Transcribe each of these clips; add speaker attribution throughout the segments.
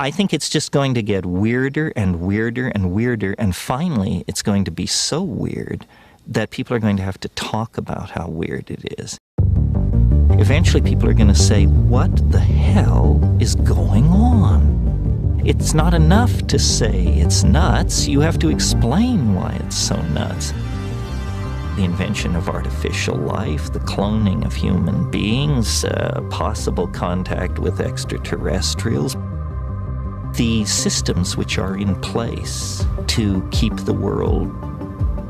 Speaker 1: I think it's just going to get weirder and weirder and weirder, and finally it's going to be so weird that people are going to have to talk about how weird it is. Eventually people are going to say, what the hell is going on? It's not enough to say it's nuts. You have to explain why it's so nuts. The invention of artificial life, the cloning of human beings, possible contact with extraterrestrials, the systems which are in place to keep the world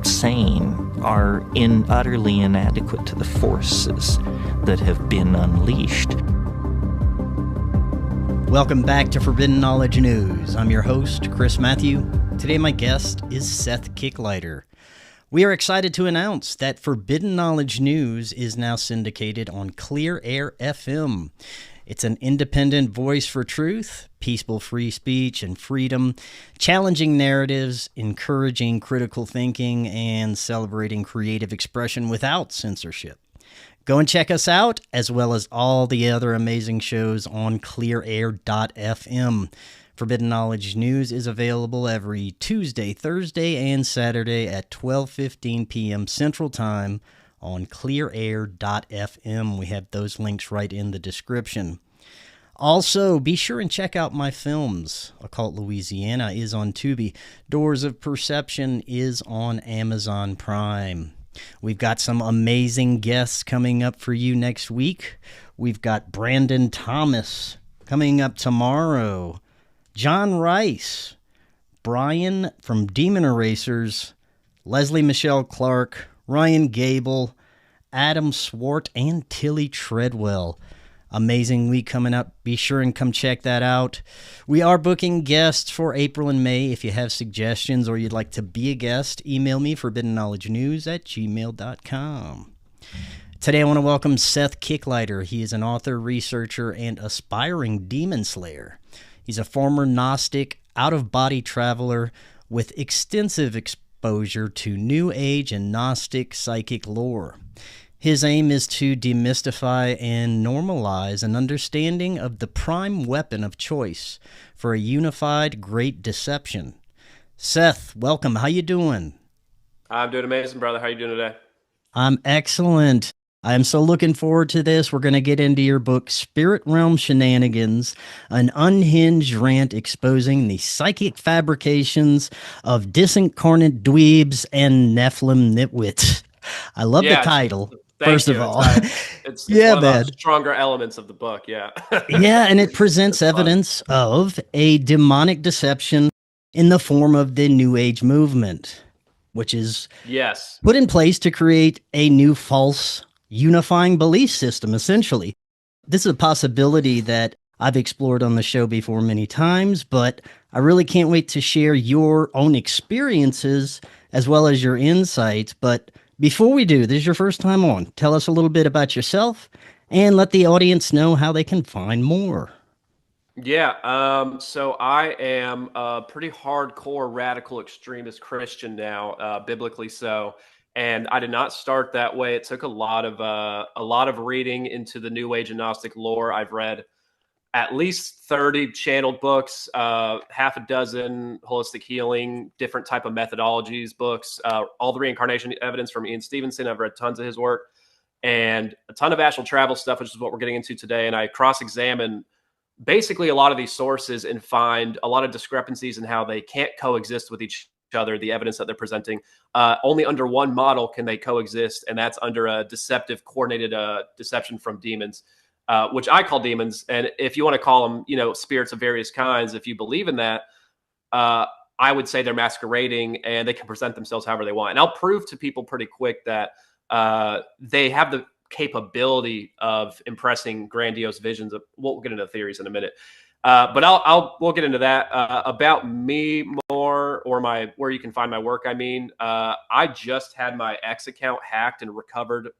Speaker 1: sane are utterly inadequate to the forces that have been unleashed.
Speaker 2: Welcome back to Forbidden Knowledge News. I'm your host, Chris Matthew. Today my guest is Seth Kicklighter. We are excited to announce that Forbidden Knowledge News is now syndicated on Clear Air FM. It's an independent voice for truth, peaceful free speech and freedom, challenging narratives, encouraging critical thinking, and celebrating creative expression without censorship. Go and check us out, as well as all the other amazing shows on clearair.fm. Forbidden Knowledge News is available every Tuesday, Thursday, and Saturday at 12:15 p.m. Central Time on clearair.fm. We have those links right in the description. Also, be sure and check out my films. Occult Louisiana is on Tubi. Doors of Perception is on Amazon Prime. We've got some amazing guests coming up for you next week. We've got Brandon Thomas coming up tomorrow. John Rice, Brian from Demon Erasers, Leslie Michelle Clark, Ryan Gable, Adam Swart, and Tilly Treadwell. Amazing week coming up. Be sure and come check that out. We are booking guests for April and May. If you have suggestions or you'd like to be a guest, email me forbiddenknowledgenews@gmail.com. Today I want to welcome Seth Kicklighter. He is an author, researcher, and aspiring demon slayer. He's a former Gnostic, out-of-body traveler with extensive exposure to New Age and Gnostic psychic lore. His aim is to demystify and normalize an understanding of the prime weapon of choice for a unified great deception. Seth, welcome. How you doing?
Speaker 3: I'm doing amazing, brother. How you doing today?
Speaker 2: I'm excellent. I'm so looking forward to this. We're going to get into your book, Spirit Realm Shenanigans, an unhinged rant exposing the psychic fabrications of disincarnate dweebs and Nephilim nitwits. I love the title. First of all,
Speaker 3: it's one of the stronger elements of the book. Yeah.
Speaker 2: Yeah. And it presents evidence of a demonic deception in the form of the New Age movement, which is put in place to create a new false unifying belief system, essentially. This is a possibility that I've explored on the show before many times, but I really can't wait to share your own experiences as well as your insights. But before we do, this is your first time on. Tell us a little bit about yourself and let the audience know how they can find more.
Speaker 3: Yeah. So I am a pretty hardcore radical extremist Christian now, biblically so. And I did not start that way. It took a lot of reading into the New Age and Gnostic lore. I've read at least 30 channeled books, half a dozen holistic healing, different type of methodologies books, all the reincarnation evidence from Ian Stevenson. I've read tons of his work and a ton of astral travel stuff, which is what we're getting into today. And I cross-examine basically a lot of these sources and find a lot of discrepancies in how they can't coexist with each other, the evidence that they're presenting. Only under one model can they coexist, and that's under a deceptive, coordinated deception from demons, which I call demons. And if you want to call them, spirits of various kinds, if you believe in that, I would say they're masquerading and they can present themselves however they want. And I'll prove to people pretty quick that they have the capability of impressing grandiose visions. We'll get into theories in a minute. But we'll get into that. About me more, or where you can find my work. I mean, I just had my X account hacked and recovered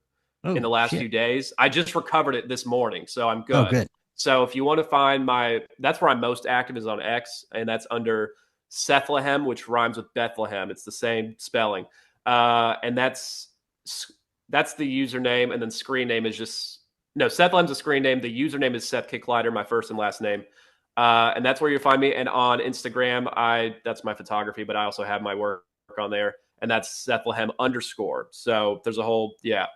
Speaker 3: in the last few days. I just recovered it this morning, so I'm good.
Speaker 2: Oh, good.
Speaker 3: So if you want to find that's where I'm most active is on X, and that's under Sethlehem, which rhymes with Bethlehem. It's the same spelling. And that's the username, and then screen name is Sethlehem's a screen name. The username is Seth Kicklighter, my first and last name. And that's where you find me. And on Instagram, that's my photography, but I also have my work on there, and that's Sethlehem_. So there's a whole, yeah.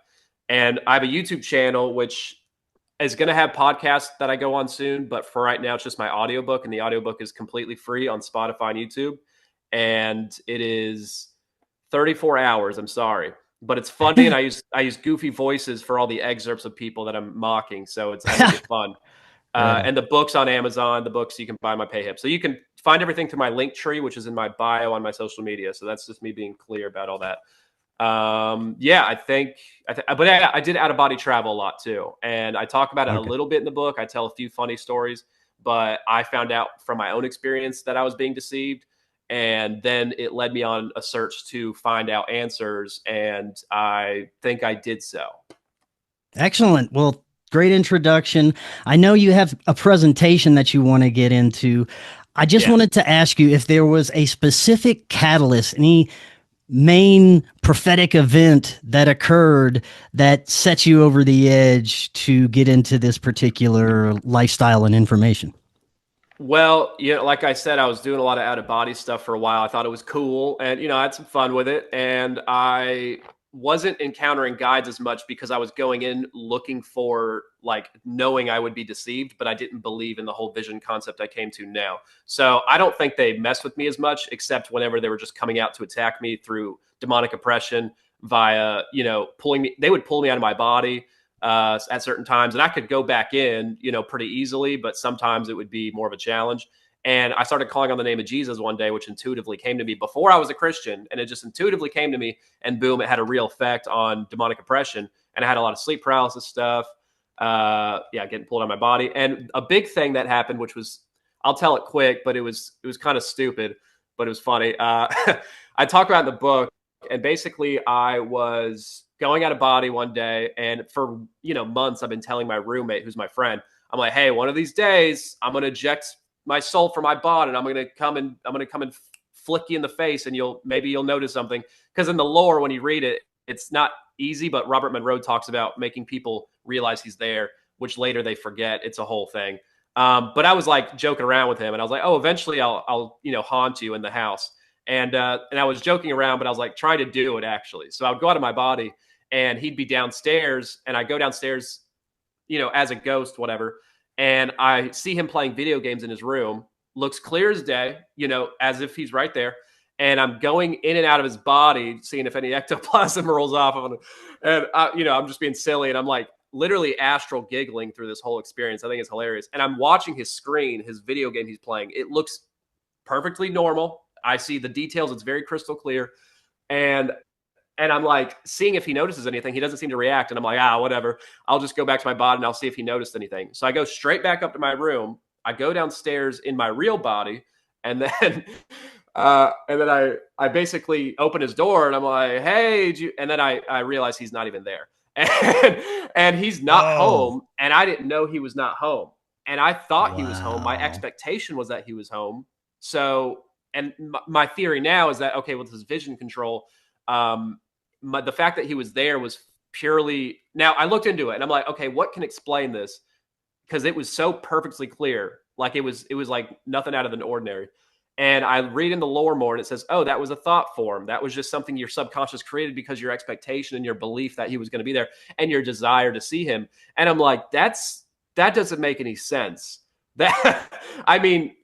Speaker 3: And I have a YouTube channel, which is going to have podcasts that I go on soon. But for right now, it's just my audiobook, and the audiobook is completely free on Spotify and YouTube. And it is 34 hours. I'm sorry, but it's funny. And I use goofy voices for all the excerpts of people that I'm mocking. So I make it fun. And the book's on Amazon. The books you can buy my PayHip. So you can find everything through my link tree, which is in my bio on my social media. So that's just me being clear about all that. Yeah, but I did out of body travel a lot too. And I talk about it a little bit in the book. I tell a few funny stories, but I found out from my own experience that I was being deceived. And then it led me on a search to find out answers. And I think I did so.
Speaker 2: Excellent. Well, great introduction. I know you have a presentation that you want to get into. I just wanted to ask you if there was a specific catalyst, any main prophetic event that occurred that set you over the edge to get into this particular lifestyle and information.
Speaker 3: Well, like I said, I was doing a lot of out-of-body stuff for a while. I thought it was cool, and I had some fun with it. And I wasn't encountering guides as much because I was going in looking for, like, knowing I would be deceived, but I didn't believe in the whole vision concept I came to now. So I don't think they messed with me as much, except whenever they were just coming out to attack me through demonic oppression via, pulling me. They would pull me out of my body at certain times, and I could go back in, pretty easily, but sometimes it would be more of a challenge. And I started calling on the name of Jesus one day, which intuitively came to me before I was a Christian. And it just intuitively came to me, and boom, it had a real effect on demonic oppression. And I had a lot of sleep paralysis stuff. Getting pulled out of my body. And a big thing that happened, which was, I'll tell it quick, but it was kind of stupid, but it was funny. I talk about in the book, and basically I was going out of body one day, and for months I've been telling my roommate, who's my friend, I'm like, hey, one of these days I'm gonna eject my soul from my body, and I'm gonna come and flick you in the face, and maybe you'll notice something. Because in the lore, when you read it, it's not easy, but Robert Monroe talks about making people realize he's there, which later they forget. It's a whole thing. But I was like joking around with him, and I was like, oh, eventually I'll haunt you in the house. And I was joking around, but I was like trying to do it actually. So I would go out of my body, and he'd be downstairs, and I go downstairs, as a ghost, whatever. And I see him playing video games in his room, looks clear as day, as if he's right there. And I'm going in and out of his body, seeing if any ectoplasm rolls off of him. And I'm just being silly, and I'm like literally astral giggling through this whole experience. I think it's hilarious. And I'm watching his screen, his video game he's playing. It looks perfectly normal. I see the details. It's very crystal clear. And I'm like seeing if he notices anything. He doesn't seem to react. And I'm like, whatever. I'll just go back to my body and I'll see if he noticed anything. So I go straight back up to my room. I go downstairs in my real body. And then I basically open his door, and I'm like, hey, and then I realize he's not even there. And he's not home. And I didn't know he was not home. And I thought he was home. My expectation was that he was home. So, and my theory now is that, okay, with his vision control, the fact that he was there was purely. Now I looked into it, and I'm like, okay, what can explain this? Because it was so perfectly clear, like it was like nothing out of the ordinary. And I read in the lore more, and it says, oh, that was a thought form. That was just something your subconscious created because your expectation and your belief that he was going to be there, and your desire to see him. And I'm like, that doesn't make any sense. I mean,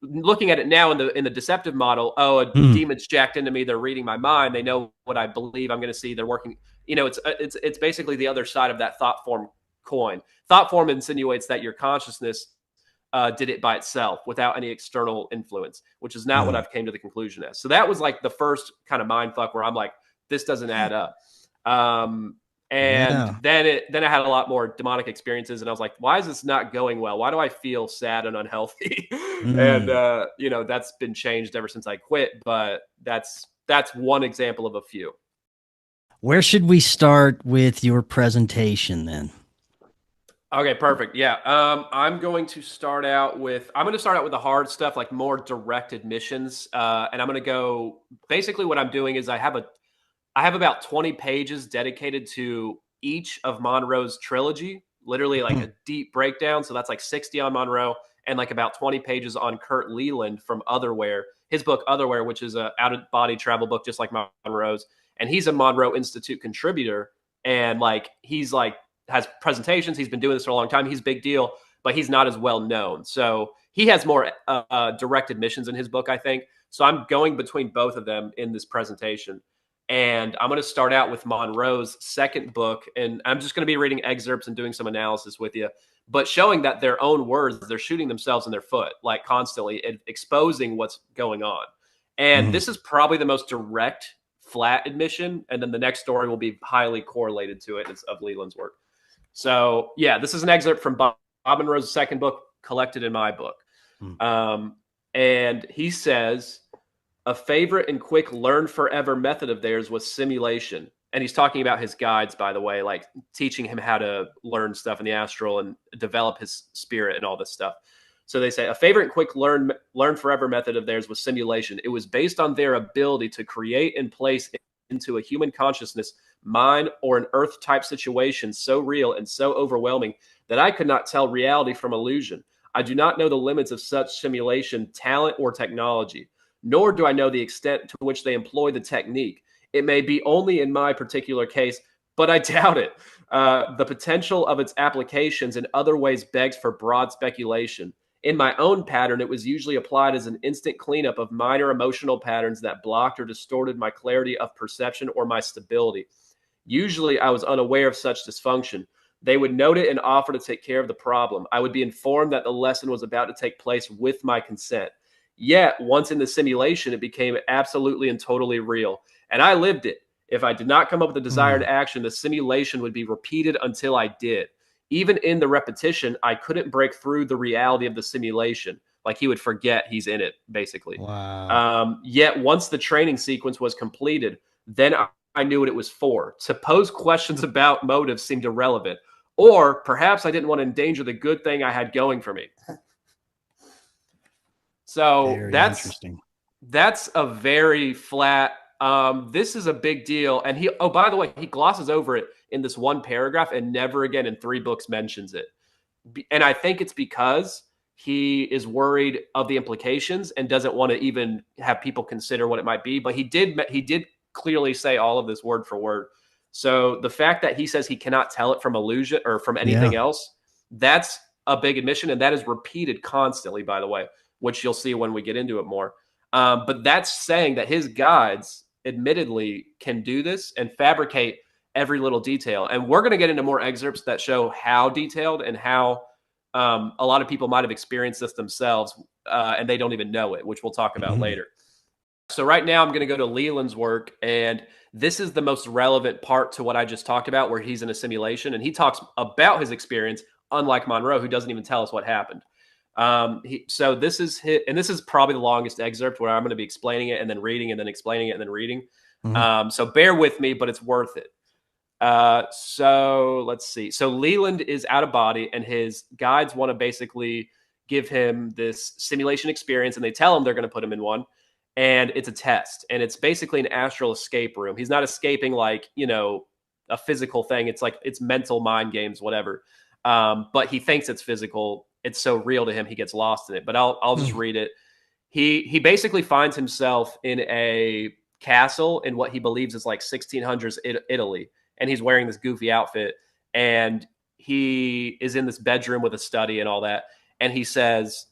Speaker 3: looking at it now in the deceptive model, a demon's jacked into me. They're reading my mind. They know what I believe I'm going to see. They're working. It's basically the other side of that thought form coin. Thought form insinuates that your consciousness did it by itself without any external influence, which is not what I've came to the conclusion as. So that was like the first kind of mind fuck where I'm like, this doesn't add up. Then I had a lot more demonic experiences, and I was like, why is this not going well? Why do I feel sad and unhealthy? And that's been changed ever since I quit, but that's one example of a few.
Speaker 2: Where should we start with your presentation then?
Speaker 3: Okay, perfect. Yeah. I'm going to start out with the hard stuff, like more directed missions. And I'm going to go, basically what I'm doing is I have about 20 pages dedicated to each of Monroe's trilogy, literally like a deep breakdown. So that's like 60 on Monroe and like about 20 pages on Kurt Leland from Otherwhere, his book Otherwhere, which is a out-of-body travel book just like Monroe's. And he's a Monroe Institute contributor. And like he's like has presentations. He's been doing this for a long time. He's a big deal, but he's not as well known. So he has more direct admissions in his book, I think. So I'm going between both of them in this presentation. And I'm going to start out with Monroe's second book. And I'm just going to be reading excerpts and doing some analysis with you, but showing that their own words, they're shooting themselves in their foot, like constantly exposing what's going on. And this is probably the most direct, flat admission. And then the next story will be highly correlated to it. It's of Leland's work. So yeah, this is an excerpt from Bob Monroe's second book, collected in my book. And he says, a favorite and quick learn forever method of theirs was simulation. And he's talking about his guides, by the way, like teaching him how to learn stuff in the astral and develop his spirit and all this stuff. So they say a favorite and quick learn forever method of theirs was simulation. It was based on their ability to create and place into a human consciousness, mine, or an earth type situation so real and so overwhelming that I could not tell reality from illusion. I do not know the limits of such simulation, talent, or technology, nor do I know the extent to which they employ the technique. It may be only in my particular case, but I doubt it. The potential of its applications in other ways begs for broad speculation. In my own pattern, it was usually applied as an instant cleanup of minor emotional patterns that blocked or distorted my clarity of perception or my stability. Usually, I was unaware of such dysfunction. They would note it and offer to take care of the problem. I would be informed that the lesson was about to take place with my consent. Yet, once in the simulation, it became absolutely and totally real. And I lived it. If I did not come up with the desired action, the simulation would be repeated until I did. Even in the repetition, I couldn't break through the reality of the simulation. Like he would forget he's in it, basically.
Speaker 2: Wow.
Speaker 3: Yet once the training sequence was completed, then I knew what it was for. To pose questions about motives seemed irrelevant. Or perhaps I didn't want to endanger the good thing I had going for me. So
Speaker 2: Very
Speaker 3: that's
Speaker 2: interesting.
Speaker 3: That's a very flat. This is a big deal. And he, oh, by the way, he glosses over it in this one paragraph and never again in 3 books mentions it. And I think it's because he is worried of the implications and doesn't want to even have people consider what it might be. But he did clearly say all of this word for word. So the fact that he says he cannot tell it from illusion or from anything else, that's a big admission. And that is repeated constantly, by the way, which you'll see when we get into it more. But that's saying that his guides admittedly can do this and fabricate every little detail. And we're going to get into more excerpts that show how detailed and how a lot of people might have experienced this themselves and they don't even know it, which we'll talk about later. So right now I'm going to go to Leland's work, and this is the most relevant part to what I just talked about, where he's in a simulation and he talks about his experience, unlike Monroe, who doesn't even tell us what happened. So this is his, and this is probably the longest excerpt where I'm going to be explaining it and then reading and then explaining it and then reading. So bear with me, but it's worth it. So let's see. So Leland is out of body and his guides want to basically give him this simulation experience, and they tell him they're going to put him in one, and it's a test, and it's basically an astral escape room. He's not escaping like, you know, a physical thing. It's like, it's mental mind games, whatever. But he thinks it's physical. It's so real to him, he gets lost in it. But I'll just read it. He basically finds himself in a castle in what he believes is like 1600s Italy, and he's wearing this goofy outfit, and he is in this bedroom with a study and all that. And he says,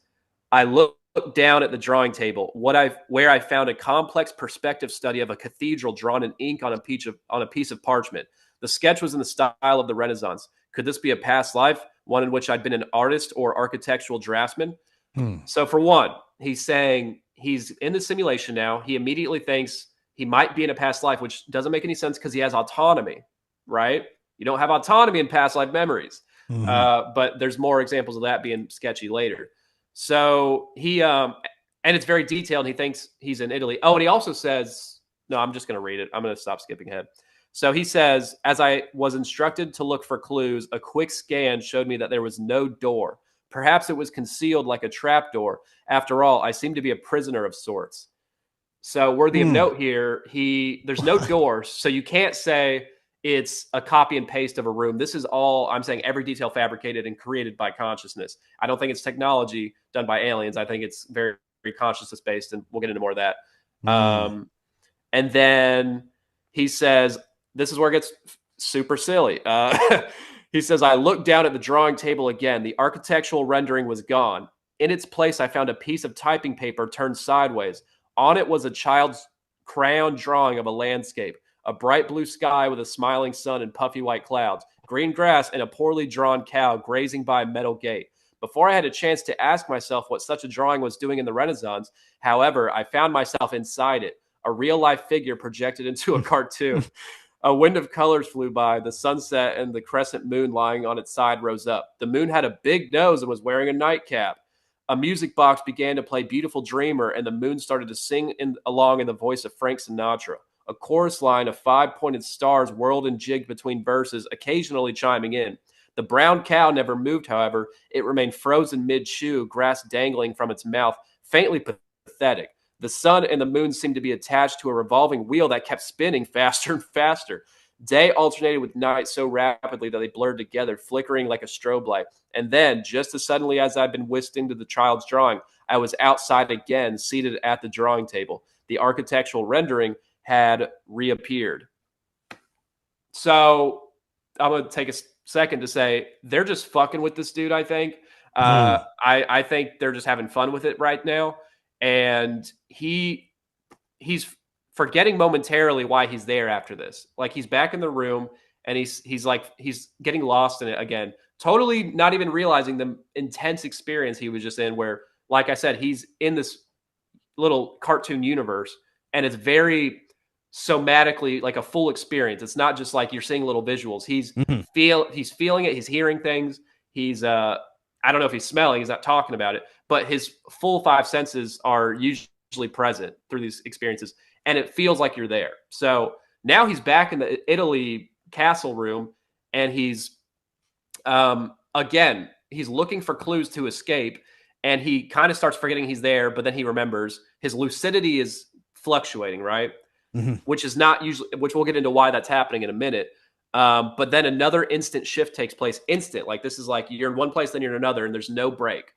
Speaker 3: I look down at the drawing table, where I found a complex perspective study of a cathedral drawn in ink on a piece of parchment. The sketch was in the style of the Renaissance. Could this be a past life, one in which I'd been an artist or architectural draftsman? So for one, he's saying he's in the simulation now. He immediately thinks he might be in a past life, which doesn't make any sense because he has autonomy, right? You don't have autonomy in past life memories. But there's more examples of that being sketchy later. So he, and it's very detailed. He thinks he's in Italy. Oh, and he also says, no, I'm just going to read it. I'm going to stop skipping ahead. So he says, as I was instructed to look for clues, a quick scan showed me that there was no door. Perhaps it was concealed like a trap door. After all, I seem to be a prisoner of sorts. So worthy of note here, there's no door. So you can't say it's a copy and paste of a room. This is all I'm saying, every detail fabricated and created by consciousness. I don't think it's technology done by aliens. I think it's very, very consciousness based, and we'll get into more of that. And then he says, this is where it gets super silly. He says, I looked down at the drawing table again. The architectural rendering was gone. In its place, I found a piece of typing paper turned sideways. On it was a child's crayon drawing of a landscape, a bright blue sky with a smiling sun and puffy white clouds, green grass, and a poorly drawn cow grazing by a metal gate. Before I had a chance to ask myself what such a drawing was doing in the Renaissance, however, I found myself inside it, a real-life figure projected into a cartoon. A wind of colors flew by. The sunset and the crescent moon lying on its side rose up. The moon had a big nose and was wearing a nightcap. A music box began to play Beautiful Dreamer, and the moon started to sing along in the voice of Frank Sinatra. A chorus line of 5-pointed stars whirled and jigged between verses, occasionally chiming in. The brown cow never moved, however. It remained frozen mid-chew, grass dangling from its mouth, faintly pathetic. The sun and the moon seemed to be attached to a revolving wheel that kept spinning faster and faster. Day alternated with night so rapidly that they blurred together, flickering like a strobe light. And then, just as suddenly as I'd been whisked into the child's drawing, I was outside again, seated at the drawing table. The architectural rendering had reappeared. So I'm going to take a second to say they're just fucking with this dude, I think. I think they're just having fun with it right now. And he's forgetting momentarily why he's there after this. Like, he's back in the room and he's getting lost in it again, totally not even realizing the intense experience he was just in, where, like I said, he's in this little cartoon universe and it's very somatically like a full experience. It's not just like you're seeing little visuals. He's feeling it. He's hearing things. He's I don't know if he's smelling, he's not talking about it, but his full 5 senses are usually present through these experiences, and it feels like you're there. So now he's back in the Italy castle room, and he's, again, he's looking for clues to escape, and he kind of starts forgetting he's there, but then he remembers. His lucidity is fluctuating, right? Which is not usually, which we'll get into why that's happening in a minute. But then another instant shift takes place. Like, this is like you're in one place, then you're in another, and there's no break.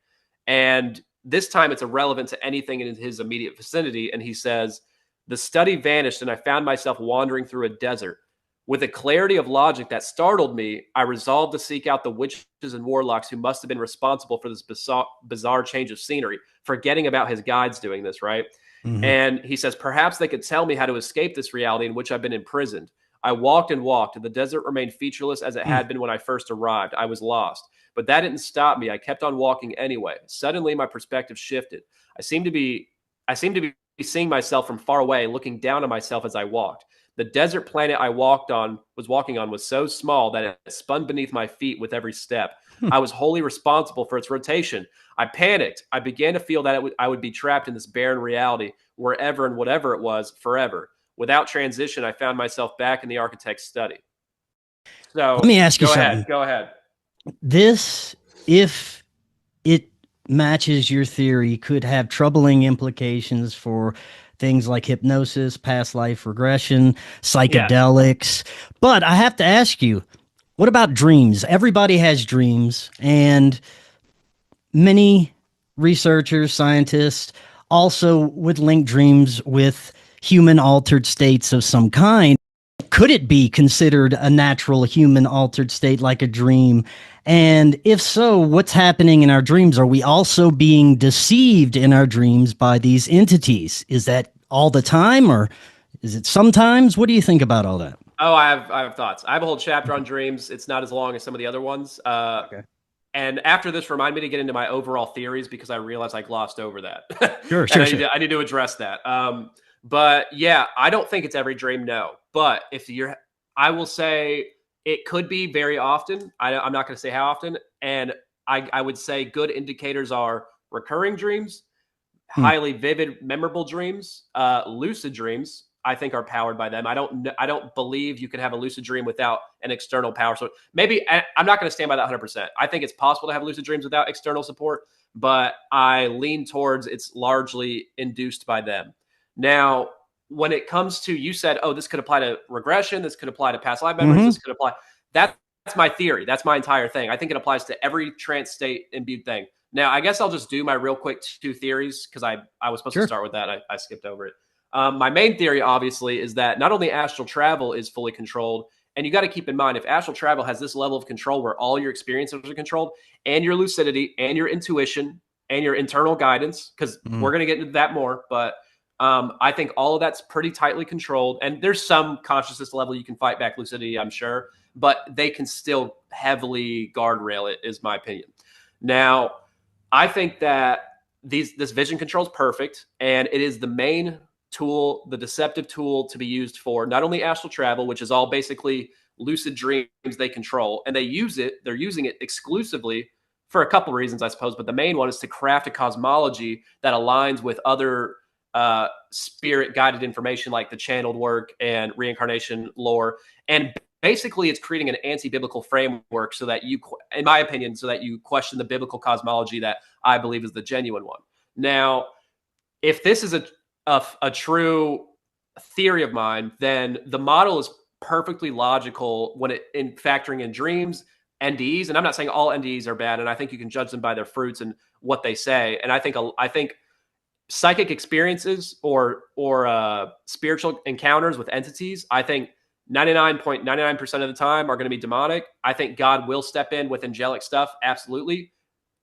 Speaker 3: And this time it's irrelevant to anything in his immediate vicinity. And he says, the study vanished and I found myself wandering through a desert. With a clarity of logic that startled me, I resolved to seek out the witches and warlocks who must have been responsible for this bizarre change of scenery, forgetting about his guides doing this, right? And he says, perhaps they could tell me how to escape this reality in which I've been imprisoned. I walked and walked, and the desert remained featureless as it had been when I first arrived. I was lost. But that didn't stop me. I kept on walking anyway. Suddenly, my perspective shifted. I seemed to be seeing myself from far away, looking down on myself as I walked. The desert planet I was walking on was so small that it spun beneath my feet with every step. I was wholly responsible for its rotation. I panicked. I began to feel that I would be trapped in this barren reality, wherever and whatever it was, forever. Without transition, I found myself back in the architect's study. So
Speaker 2: let me ask you something.
Speaker 3: Go ahead.
Speaker 2: This, if it matches your theory, could have troubling implications for things like hypnosis, past life regression, psychedelics. Yeah. But I have to ask you, what about dreams? Everybody has dreams, and many researchers, scientists also would link dreams with human altered states of some kind. Could it be considered a natural human altered state like a dream? And if so, what's happening in our dreams? Are we also being deceived in our dreams by these entities? Is that all the time, or is it sometimes? What do you think about all that?
Speaker 3: Oh, I have thoughts. I have a whole chapter on dreams. It's not as long as some of the other ones. Okay. And after this, remind me to get into my overall theories, because I realized I glossed over that.
Speaker 2: Sure.
Speaker 3: I need to address that. But yeah, I don't think it's every dream, no. But I will say it could be very often. I'm not going to say how often. And I would say good indicators are recurring dreams, highly vivid, memorable dreams, lucid dreams, I think, are powered by them. I don't believe you can have a lucid dream without an external power. So maybe I'm not going to stand by that 100%. I think it's possible to have lucid dreams without external support, but I lean towards it's largely induced by them. Now, when it comes to, you said, oh, this could apply to regression, this could apply to past life memories, this could apply. That's my theory. That's my entire thing. I think it applies to every trance state imbued thing. Now, I guess I'll just do my real quick 2 theories, because I was supposed to start with that. I skipped over it. My main theory, obviously, is that not only astral travel is fully controlled, and you got to keep in mind, if astral travel has this level of control where all your experiences are controlled, and your lucidity, and your intuition, and your internal guidance, because we're going to get into that more, but I think all of that's pretty tightly controlled. And there's some consciousness level you can fight back lucidity, I'm sure, but they can still heavily guardrail it, is my opinion. Now, I think that this vision control is perfect, and it is the main tool, the deceptive tool to be used for not only astral travel, which is all basically lucid dreams they control, and they're using it exclusively for a couple of reasons, I suppose, but the main one is to craft a cosmology that aligns with other spirit guided information like the channeled work and reincarnation lore. And basically it's creating an anti-biblical framework so that you, in my opinion, so that you question the biblical cosmology that I believe is the genuine one. Now, if this is a true theory of mine, then the model is perfectly logical when in factoring in dreams, NDEs, and I'm not saying all NDEs are bad, and I think you can judge them by their fruits and what they say. And I think psychic experiences or spiritual encounters with entities, I think 99.99% of the time are going to be demonic. I think God will step in with angelic stuff, absolutely,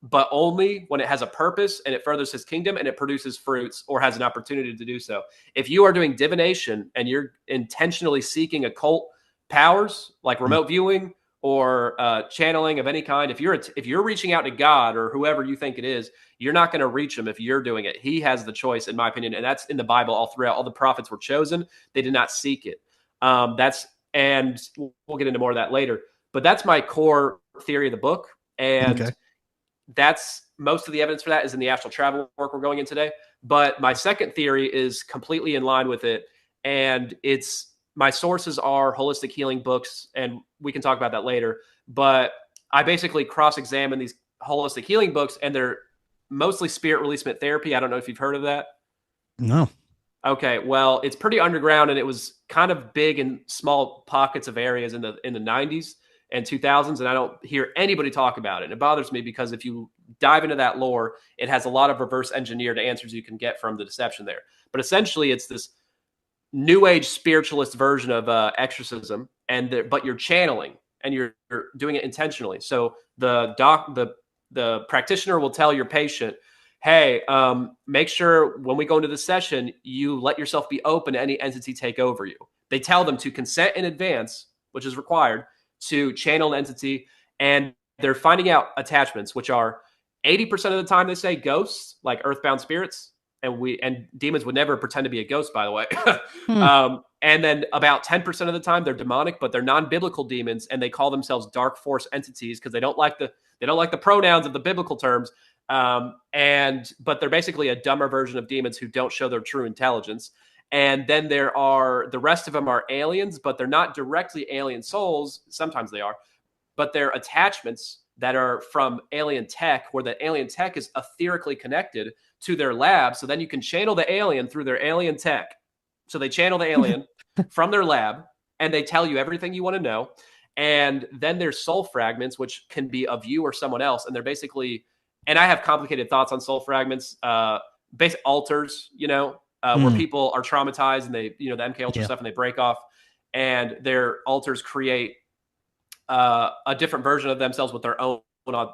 Speaker 3: but only when it has a purpose and it furthers his kingdom and it produces fruits or has an opportunity to do so. If you are doing divination and you're intentionally seeking occult powers like remote viewing or channeling of any kind, if you're reaching out to God or whoever you think it is, you're not going to reach him if you're doing it. He has the choice, in my opinion, and that's in the Bible all throughout. All the prophets were chosen; they did not seek it. And we'll get into more of that later. But that's my core theory of the book, and that's most of the evidence for that is in the astral travel work we're going in today. But my second theory is completely in line with it, and my sources are holistic healing books, and we can talk about that later. But I basically cross-examine these holistic healing books, and they're mostly spirit releasement therapy. I don't know if you've heard of that.
Speaker 2: No.
Speaker 3: Okay, well, it's pretty underground, and it was kind of big in small pockets of areas in the 90s and 2000s, and I don't hear anybody talk about it. And it bothers me because if you dive into that lore, it has a lot of reverse engineered answers you can get from the deception there. But essentially, it's this new age spiritualist version of exorcism, but you're channeling and you're doing it intentionally. So the practitioner will tell your patient, hey, make sure when we go into the session, you let yourself be open to any entity take over you. They tell them to consent in advance, which is required, to channel an entity, and they're finding out attachments, which are 80% of the time they say ghosts, like earthbound spirits, and demons would never pretend to be a ghost, by the way. And then about 10% of the time they're demonic, but they're non-biblical demons, and they call themselves dark force entities because they don't like the pronouns of the biblical terms. But they're basically a dumber version of demons who don't show their true intelligence. And then the rest of them are aliens, but they're not directly alien souls. Sometimes they are, but they're attachments that are from alien tech, where the alien tech is etherically connected to their lab. So then you can channel the alien through their alien tech. So they channel the alien from their lab, and they tell you everything you want to know. And then there's soul fragments, which can be of you or someone else. And they're basically, and I have complicated thoughts on soul fragments, basic altars, where people are traumatized and they, the MK Ultra stuff, and they break off, and their altars create a different version of themselves with their own,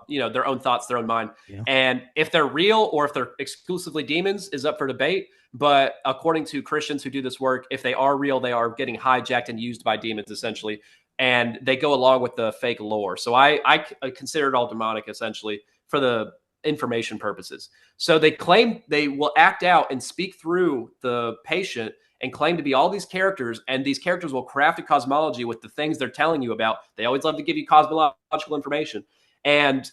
Speaker 3: their own thoughts, their own mind. Yeah. And if they're real or if they're exclusively demons is up for debate. But according to Christians who do this work, if they are real, they are getting hijacked and used by demons, essentially. And they go along with the fake lore. So I consider it all demonic, essentially, for the information purposes. So they claim they will act out and speak through the patient and claim to be all these characters, and these characters will craft a cosmology with the things they're telling you about. They always love to give you cosmological information. And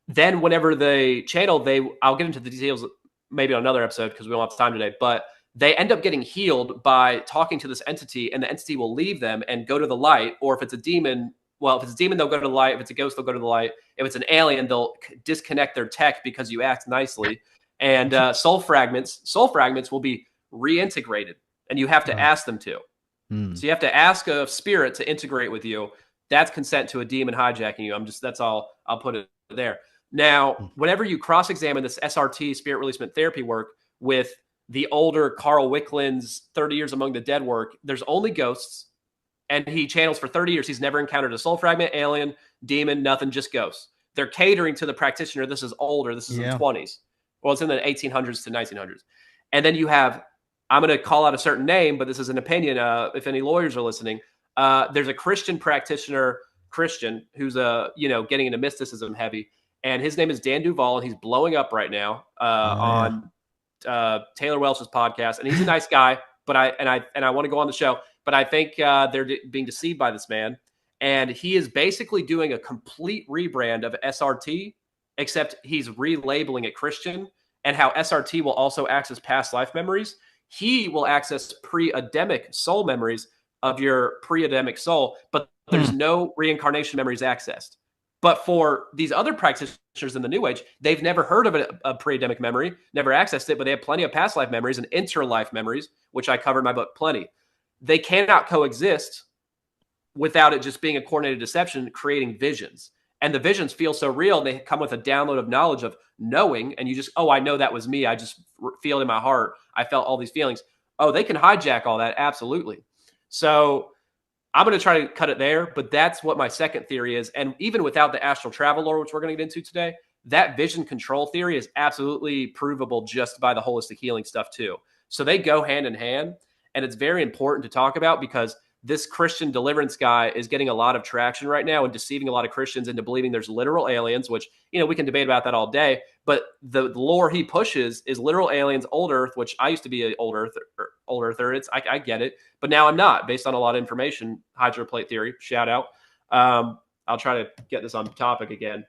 Speaker 3: then whenever they channel, I'll get into the details maybe on another episode because we don't have time today, but they end up getting healed by talking to this entity, and the entity will leave them and go to the light. Or if it's a demon, they'll go to the light. If it's a ghost, they'll go to the light. If it's an alien, they'll disconnect their tech because you act nicely. And soul fragments will be reintegrated. and you have to ask them to.
Speaker 2: Hmm.
Speaker 3: So you have to ask a spirit to integrate with you. That's consent to a demon hijacking you. That's all I'll put it there. Now, whenever you cross-examine this SRT, spirit releasement therapy work, with the older Carl Wickland's 30 Years Among the Dead work, there's only ghosts, and he channels for 30 years. He's never encountered a soul fragment, alien, demon, nothing, just ghosts. They're catering to the practitioner. This is older. This is in the 20s. Well, it's in the 1800s to 1900s. And then you have, I'm going to call out a certain name, but this is an opinion. If any lawyers are listening, there's a Christian practitioner, who's getting into mysticism heavy, and his name is Dan Duval, and he's blowing up right now on Taylor Welch's podcast, and he's a nice guy. But I want to go on the show, but I think they're being deceived by this man, and he is basically doing a complete rebrand of SRT, except he's relabeling it Christian, and how SRT will also access past life memories. He will access pre-Adamic soul memories of your pre-Adamic soul, but there's no reincarnation memories accessed. But for these other practitioners in the New Age, they've never heard of a pre-Adamic memory, never accessed it, but they have plenty of past life memories and inter-life memories, which I cover in my book plenty. They cannot coexist without it just being a coordinated deception, creating visions. And the visions feel so real, they come with a download of knowledge of knowing, and you just, I know that was me. I just feel it in my heart. I felt all these feelings. Oh, they can hijack all that. Absolutely. So I'm going to try to cut it there, but that's what my second theory is. And even without the astral travel lore, which we're going to get into today, that vision control theory is absolutely provable just by the holistic healing stuff too. So they go hand in hand, and it's very important to talk about because this Christian deliverance guy is getting a lot of traction right now and deceiving a lot of Christians into believing there's literal aliens, which, we can debate about that all day. But the lore he pushes is literal aliens, old Earth, which I used to be an old Earther. I get it, but now I'm not, based on a lot of information. Hydroplate theory, shout out. I'll try to get this on topic again.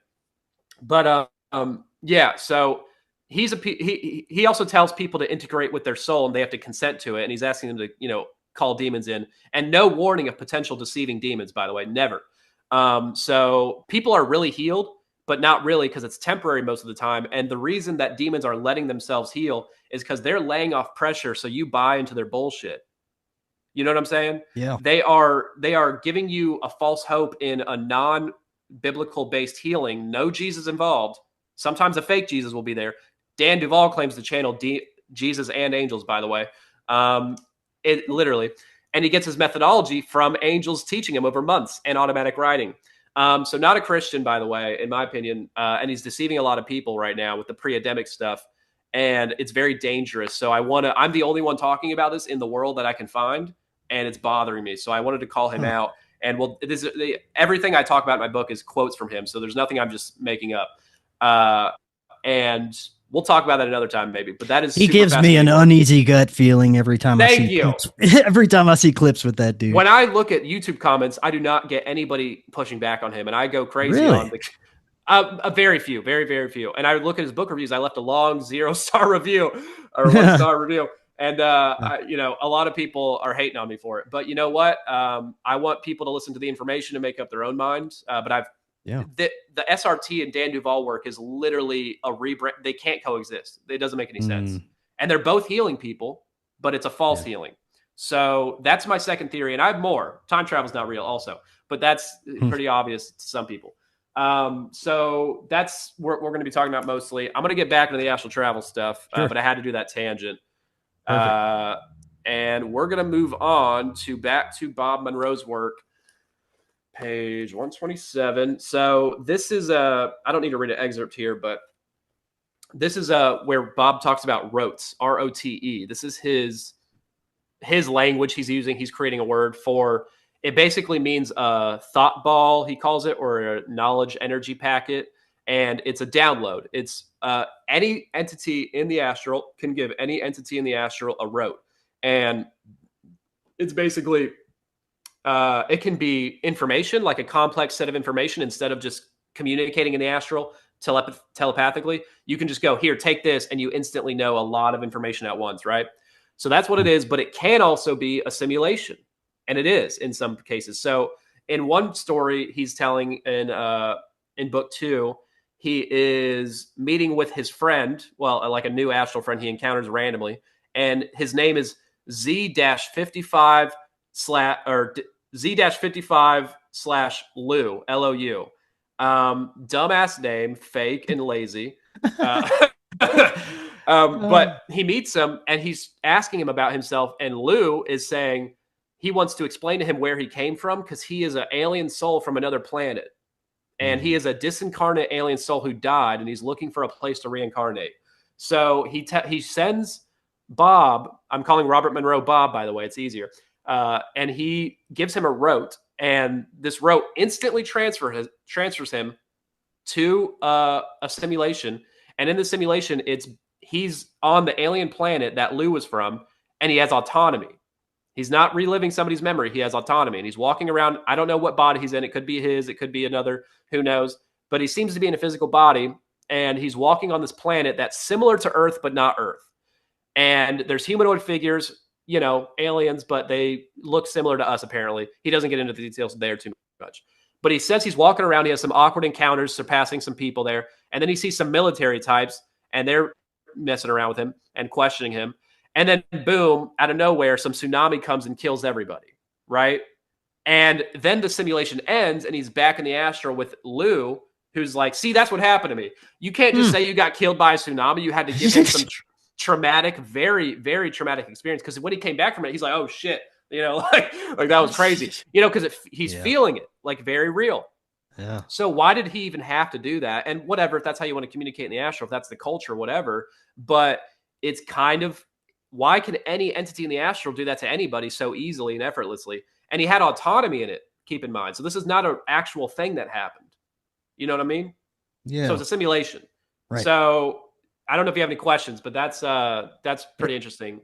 Speaker 3: But yeah, so he also tells people to integrate with their soul, and they have to consent to it. And he's asking them to, call demons in, and no warning of potential deceiving demons, by the way, never. So people are really healed, but not really, because it's temporary most of the time. And the reason that demons are letting themselves heal is because they're laying off pressure, so you buy into their bullshit. You know what I'm saying?
Speaker 2: Yeah.
Speaker 3: They are giving you a false hope in a non-biblical based healing, no Jesus involved. Sometimes a fake Jesus will be there. Dan Duval claims to channel Jesus and angels, by the way. It literally, and he gets his methodology from angels teaching him over months and automatic writing. So not a Christian, by the way, in my opinion. And he's deceiving a lot of people right now with the pre-Adamic stuff. And it's very dangerous. So I'm the only one talking about this in the world that I can find, and it's bothering me. So I wanted to call him out. And everything I talk about in my book is quotes from him. So there's nothing I'm just making up. And we'll talk about that another time, maybe. But that is
Speaker 2: he gives me an uneasy gut feeling every time I see clips. Every time I see clips with that dude.
Speaker 3: When I look at YouTube comments, I do not get anybody pushing back on him, and I go crazy on a very few, very, very few. And I look at his book reviews. I left a long 0-star review or 1-star review, and a lot of people are hating on me for it. But you know what? I want people to listen to the information and make up their own minds. But the SRT and Dan Duval work is literally a rebrand. They can't coexist. It doesn't make any sense. And they're both healing people, but it's a false healing. So that's my second theory. And I have more. Time travel is not real also, but that's pretty obvious to some people. So that's what we're going to be talking about mostly. I'm going to get back into the astral travel stuff, but I had to do that tangent. And we're going to move on back to Bob Monroe's work. Page 127. So this is I don't need to read an excerpt here, but this is where Bob talks about rotes, R-O-T-E. This is his language he's using. He's creating a word for it. Basically means a thought ball, he calls it, or a knowledge energy packet. And it's a download. It's any entity in the astral can give any entity in the astral a rote. And it's basically it can be information, like a complex set of information. Instead of just communicating in the astral telepathically, you can just go, here, take this, and you instantly know a lot of information at once, right? So that's what it is, but it can also be a simulation, and it is in some cases. So in one story he's telling in book 2, he is meeting with his friend, like a new astral friend he encounters randomly, and his name is Z-55 Z-55 /Lou, L-O-U. Dumbass name, fake and lazy. But he meets him and he's asking him about himself. And Lou is saying he wants to explain to him where he came from because he is an alien soul from another planet. And he is a disincarnate alien soul who died, and he's looking for a place to reincarnate. So he sends Bob, I'm calling Robert Monroe Bob, by the way, it's easier. And he gives him a rote, and this rote instantly transfers him to a simulation. And in the simulation, he's on the alien planet that Lou was from, and he has autonomy. He's not reliving somebody's memory. He has autonomy, and he's walking around. I don't know what body he's in. It could be his. It could be another. Who knows? But he seems to be in a physical body, and he's walking on this planet that's similar to Earth, but not Earth. And there's humanoid figures, aliens, but they look similar to us, apparently. He doesn't get into the details there too much. But he says he's walking around. He has some awkward encounters, surpassing some people there. And then he sees some military types, and they're messing around with him and questioning him. And then, boom, out of nowhere, some tsunami comes and kills everybody, right? And then the simulation ends, and he's back in the astral with Lou, who's like, see, that's what happened to me. You can't just say you got killed by a tsunami. You had to give him some traumatic, very, very traumatic experience. Because when he came back from it, he's like, oh, shit. Like that was crazy. Because he's feeling it, like very real.
Speaker 2: Yeah.
Speaker 3: So why did he even have to do that? And whatever, if that's how you want to communicate in the astral, if that's the culture, whatever. But it's kind of, why can any entity in the astral do that to anybody so easily and effortlessly? And he had autonomy in it, keep in mind. So this is not an actual thing that happened. You know what I mean?
Speaker 2: Yeah.
Speaker 3: So it's a simulation.
Speaker 2: Right.
Speaker 3: So I don't know if you have any questions, but that's pretty interesting.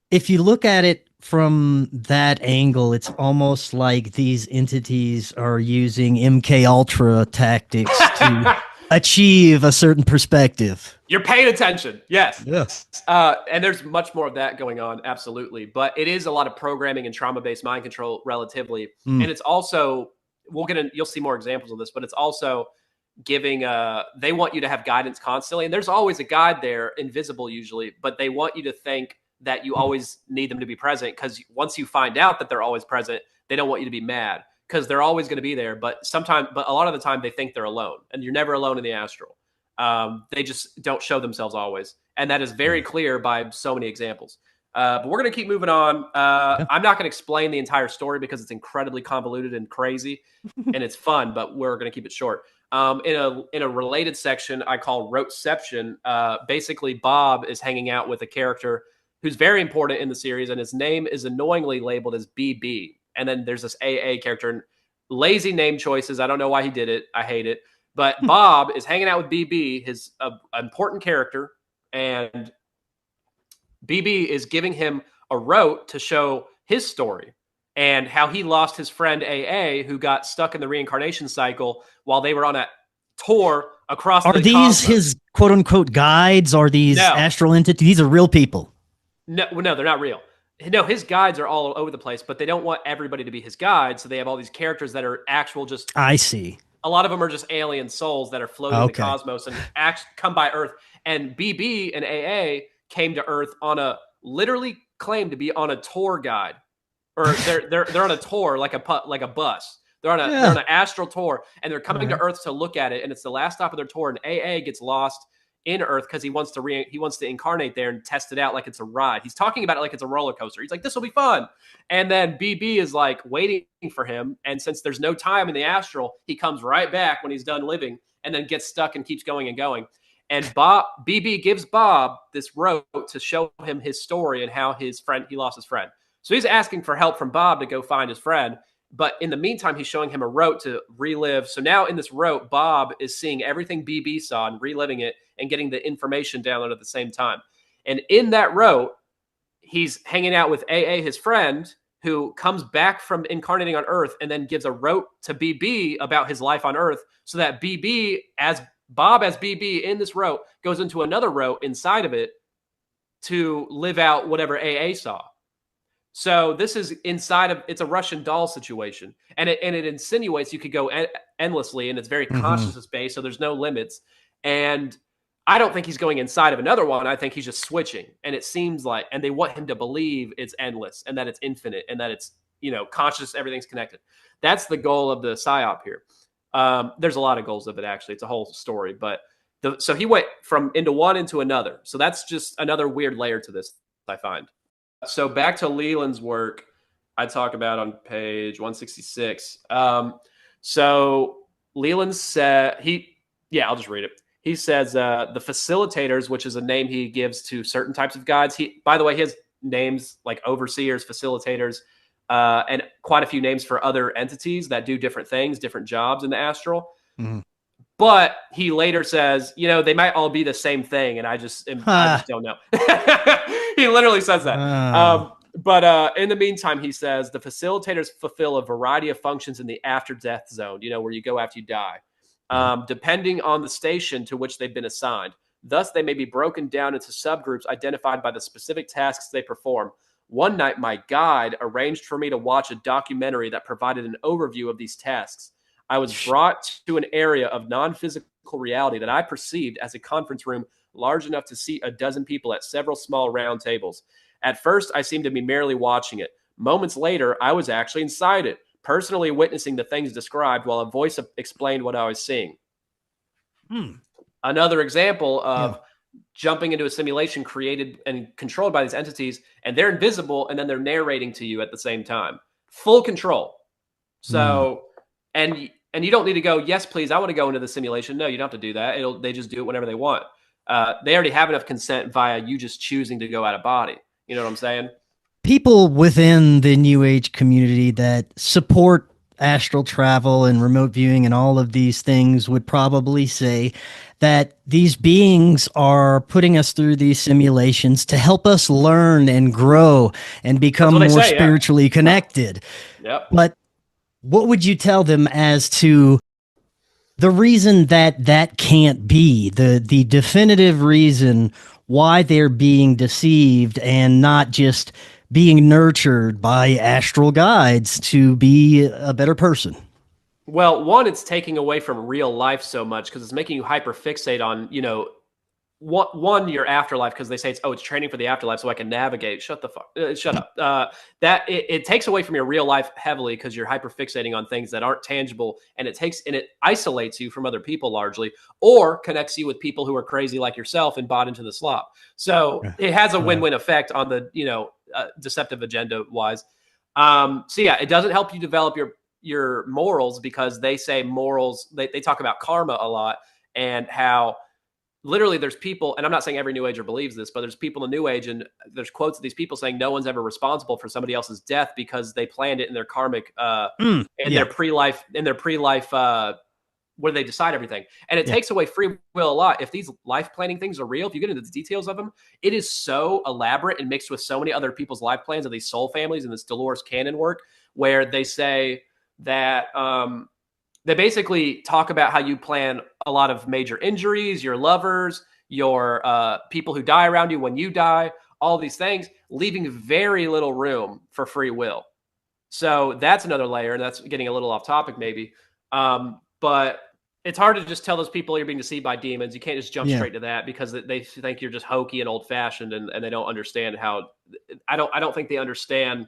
Speaker 2: If you look at it from that angle, it's almost like these entities are using MK Ultra tactics to achieve a certain perspective.
Speaker 3: You're paying attention. Yes.
Speaker 2: Yes.
Speaker 3: And there's much more of that going on. Absolutely. But it is a lot of programming and trauma-based mind control relatively. And it's also, you'll see more examples of this, but it's also giving, they want you to have guidance constantly. And there's always a guide there, invisible usually, but they want you to think that you always need them to be present. Because once you find out that they're always present, they don't want you to be mad because they're always going to be there. But a lot of the time they think they're alone, and you're never alone in the astral. They just don't show themselves always. And that is very clear by so many examples. But we're going to keep moving on. I'm not going to explain the entire story because it's incredibly convoluted and crazy and it's fun, but we're going to keep it short. In a related section I call Roteception, basically Bob is hanging out with a character who's very important in the series, and his name is annoyingly labeled as BB. And then there's this AA character. Lazy name choices. I don't know why he did it. I hate it. But Bob is hanging out with BB, his important character, and BB is giving him a rote to show his story and how he lost his friend AA, who got stuck in the reincarnation cycle while they were on a tour across the
Speaker 2: these
Speaker 3: cosmos.
Speaker 2: His quote-unquote guides? Are these astral entities? These are real people.
Speaker 3: No, they're not real. No, his guides are all over the place, but they don't want everybody to be his guide, so they have all these characters that are actual just...
Speaker 2: I see.
Speaker 3: A lot of them are just alien souls that are floating in the cosmos and come by Earth. And BB and AA came to Earth literally claimed to be on a tour guide, or they're on a tour like a bus. They're on an astral tour, and they're coming to Earth to look at it. And it's the last stop of their tour. And AA gets lost in Earth because he wants to incarnate there and test it out like it's a ride. He's talking about it like it's a roller coaster. He's like, this will be fun. And then BB is like waiting for him. And since there's no time in the astral, he comes right back when he's done living and then gets stuck and keeps going and going. And BB gives Bob this rote to show him his story and how he lost his friend. So he's asking for help from Bob to go find his friend. But in the meantime, he's showing him a rote to relive. So now in this rote, Bob is seeing everything BB saw and reliving it and getting the information downloaded at the same time. And in that rote, he's hanging out with AA, his friend, who comes back from incarnating on Earth and then gives a rote to BB about his life on Earth so that Bob as BB in this rote goes into another rote inside of it to live out whatever AA saw. So this is it's a Russian doll situation. And it insinuates you could go endlessly, and it's very consciousness based, so there's no limits. And I don't think he's going inside of another one. I think he's just switching. And it seems like, and they want him to believe it's endless and that it's infinite and that it's, conscious, everything's connected. That's the goal of the PSYOP here. There's a lot of goals of it, actually. It's a whole story. But so he went from into one into another. So that's just another weird layer to this, I find. So back to Leland's work, I talk about on page 166. So Leland said, I'll just read it. He says the facilitators, which is a name he gives to certain types of guides. By the way, he has names like overseers, facilitators, and quite a few names for other entities that do different things, different jobs in the astral. Mm-hmm. But he later says, they might all be the same thing, and I just don't know. He literally says that. But in the meantime, he says the facilitators fulfill a variety of functions in the after-death zone, where you go after you die. Depending on the station to which they've been assigned. Thus, they may be broken down into subgroups identified by the specific tasks they perform. One night, my guide arranged for me to watch a documentary that provided an overview of these tasks. I was brought to an area of non-physical reality that I perceived as a conference room large enough to seat a dozen people at several small round tables. At first, I seemed to be merely watching it. Moments later, I was actually inside it, personally witnessing the things described while a voice explained what I was seeing. Another example of jumping into a simulation created and controlled by these entities, and they're invisible, and then they're narrating to you at the same time. Full control. So, and you don't need to go, yes, please, I want to go into the simulation. No, you don't have to do that. They just do it whenever they want. They already have enough consent via you just choosing to go out of body. You know what I'm saying?
Speaker 2: People within the New Age community that support astral travel and remote viewing and all of these things would probably say that these beings are putting us through these simulations to help us learn and grow and become more spiritually connected.
Speaker 3: Yep.
Speaker 2: But what would you tell them as to the reason that can't be, the definitive reason why they're being deceived and not just being nurtured by astral guides to be a better person?
Speaker 3: Well, one, it's taking away from real life so much because it's making you hyper fixate on, your afterlife, because they say it's training for the afterlife so I can navigate. Shut up. That it takes away from your real life heavily because you're hyper fixating on things that aren't tangible, and it isolates you from other people largely, or connects you with people who are crazy like yourself and bought into the slop. So it has a win-win effect on the, deceptive agenda wise. It doesn't help you develop your morals, because they say morals, they talk about karma a lot, and how literally there's people, and I'm not saying every New Ager believes this, but there's people in the New Age, and there's quotes of these people saying no one's ever responsible for somebody else's death because they planned it in their karmic, their pre-life, where they decide everything. And it takes away free will a lot. If these life planning things are real, if you get into the details of them, it is so elaborate and mixed with so many other people's life plans of these soul families and this Dolores Cannon work, where they say that they basically talk about how you plan a lot of major injuries, your lovers, your people who die around you when you die, all these things, leaving very little room for free will. So that's another layer, and that's getting a little off topic maybe. But it's hard to just tell those people you're being deceived by demons. You can't just jump straight to that, because they think you're just hokey and old fashioned, and they don't understand how, I don't think they understand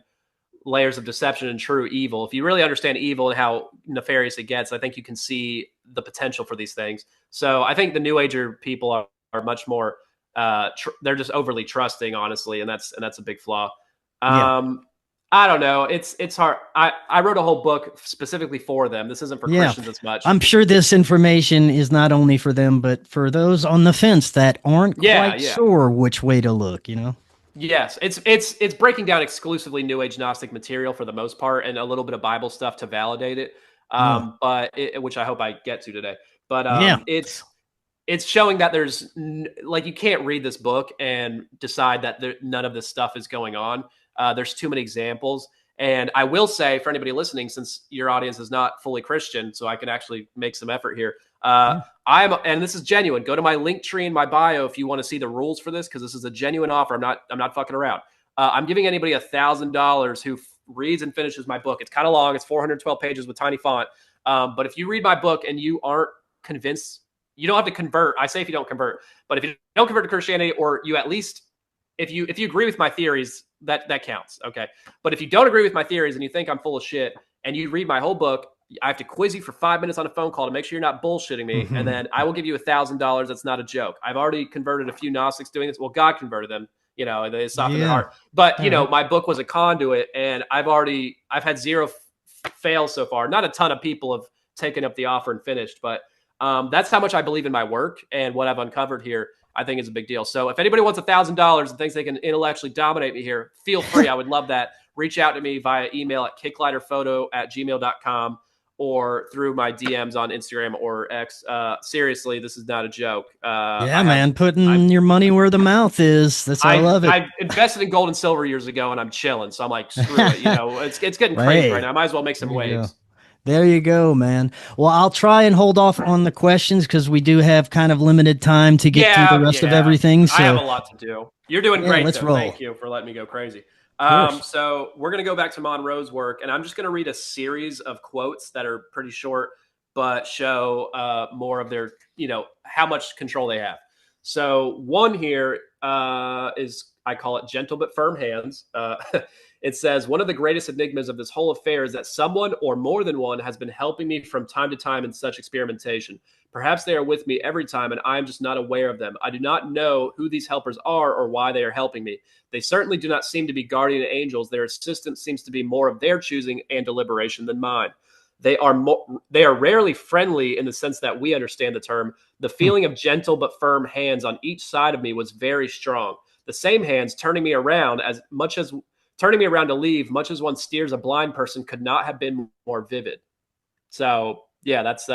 Speaker 3: layers of deception and true evil. If you really understand evil and how nefarious it gets, I think you can see the potential for these things. So I think the New Ager people are much more, they're just overly trusting, honestly. And that's a big flaw. I don't know. It's hard. I wrote a whole book specifically for them. This isn't for Christians as much.
Speaker 2: I'm sure this information is not only for them, but for those on the fence that aren't quite sure which way to look,
Speaker 3: Yes, it's breaking down exclusively New Age Gnostic material for the most part, and a little bit of Bible stuff to validate it. Which I hope I get to today. But it's showing that there's you can't read this book and decide that none of this stuff is going on. There's too many examples. And I will say, for anybody listening, since your audience is not fully Christian, so I can actually make some effort here. And this is genuine. Go to my link tree in my bio if you want to see the rules for this, because this is a genuine offer. I'm not fucking around. I'm giving anybody $1,000 who reads and finishes my book. It's kind of long. It's 412 pages with tiny font. But if you read my book and you aren't convinced you don't have to convert. I say if you don't convert, but if you don't convert to Christianity, or you at least, if you agree with my theories, that counts. Okay. But if you don't agree with my theories and you think I'm full of shit and you read my whole book, I have to quiz you for 5 minutes on a phone call to make sure you're not bullshitting me. And then I will give you $1,000. That's not a joke. I've already converted a few Gnostics doing this. Well, God converted them, they softened their heart. But, my book was a conduit, and I've had zero fails so far. Not a ton of people have taken up the offer and finished, but that's how much I believe in my work, and what I've uncovered here, I think, is a big deal. So if anybody wants $1,000 and thinks they can intellectually dominate me here, feel free. I would love that. Reach out to me via email at kicklighterphoto@gmail.com or through my DMs on Instagram or X. Seriously, this is not a joke.
Speaker 2: Putting your money where the mouth is. I love it.
Speaker 3: I invested in gold and silver years ago, and I'm chilling. So I'm like, screw it. It's getting crazy right now. I might as well make some waves.
Speaker 2: There you go, man. Well, I'll try and hold off on the questions because we do have kind of limited time to get through the rest of everything. So
Speaker 3: I have a lot to do. You're doing great.
Speaker 2: Let's roll.
Speaker 3: Thank you for letting me go crazy. So we're going to go back to Monroe's work, and I'm just going to read a series of quotes that are pretty short, but show more of their, how much control they have. So one here is, I call it gentle but firm hands. It says, one of the greatest enigmas of this whole affair is that someone or more than one has been helping me from time to time in such experimentation. Perhaps they are with me every time, and I am just not aware of them. I do not know who these helpers are or why they are helping me. They certainly do not seem to be guardian angels. Their assistance seems to be more of their choosing and deliberation than mine. They are rarely friendly in the sense that we understand the term. The feeling of gentle but firm hands on each side of me was very strong. The same hands turning me around to leave, much as one steers a blind person, could not have been more vivid. So yeah, that's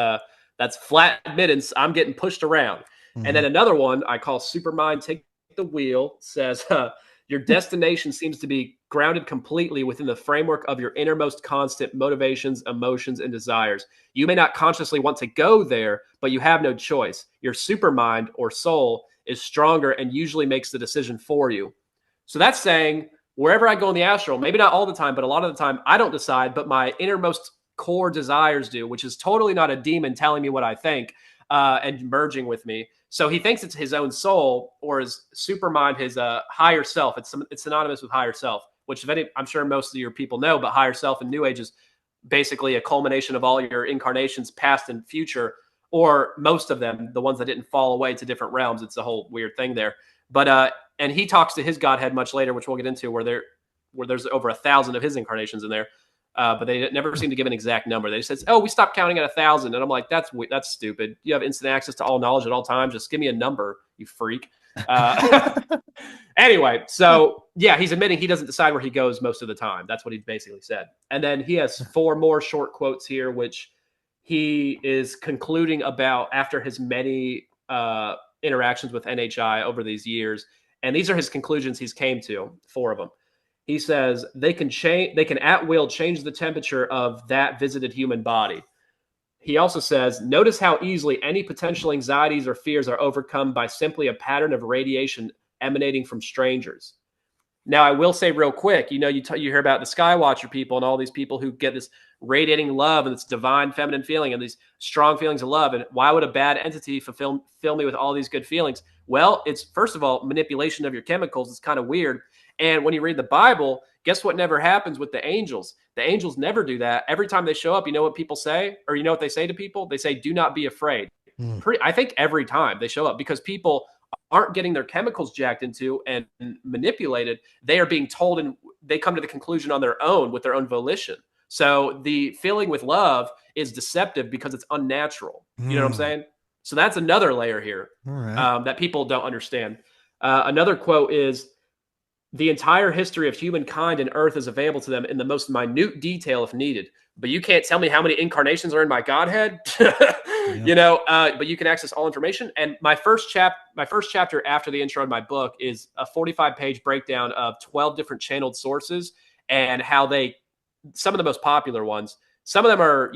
Speaker 3: flat admittance. I'm getting pushed around. And then another one I call Supermind Take the Wheel says, your destination seems to be grounded completely within the framework of your innermost constant motivations, emotions, and desires. You may not consciously want to go there, but you have no choice. Your supermind or soul is stronger and usually makes the decision for you. So that's saying wherever I go in the astral, maybe not all the time, but a lot of the time, I don't decide, but my innermost core desires do, which is totally not a demon telling me what I think and merging with me. So he thinks it's his own soul, or his supermind, his higher self. It's synonymous with higher self, which I'm sure most of your people know, but higher self in New Age is basically a culmination of all your incarnations, past and future, or most of them, the ones that didn't fall away to different realms. It's a whole weird thing there. But and he talks to his Godhead much later, which we'll get into, where there's over 1,000 of his incarnations in there. But they never seem to give an exact number. They just said, "Oh, we stopped counting at 1,000," and I'm like, "That's stupid. You have instant access to all knowledge at all times. Just give me a number, you freak." Anyway, so yeah, he's admitting he doesn't decide where he goes most of the time. That's what he basically said. And then he has 4 more short quotes here, which he is concluding about after his many interactions with NHI over these years. And these are his conclusions he's came to, 4 of them. He says they can at will change the temperature of that visited human body. He also says, notice how easily any potential anxieties or fears are overcome by simply a pattern of radiation emanating from strangers. Now, I will say real quick, you hear about the Skywatcher people and all these people who get this radiating love and this divine feminine feeling and these strong feelings of love. And why would a bad entity fill me with all these good feelings? Well, it's, first of all, manipulation of your chemicals. It's kind of weird. And when you read the Bible, guess what never happens with the angels? The angels never do that. Every time they show up, you know what people say? Or you know what they say to people? They say, do not be afraid. I think every time they show up, because people aren't getting their chemicals jacked into and manipulated. They are being told, and they come to the conclusion on their own with their own volition. So the feeling with love is deceptive because it's unnatural. You know what I'm saying? So that's another layer here that people don't understand. Another quote is, the entire history of humankind and Earth is available to them in the most minute detail if needed. But you can't tell me how many incarnations are in my Godhead, but you can access all information. And my first chapter after the intro in my book is a 45-page breakdown of 12 different channeled sources and how some of the most popular ones. Some of them are,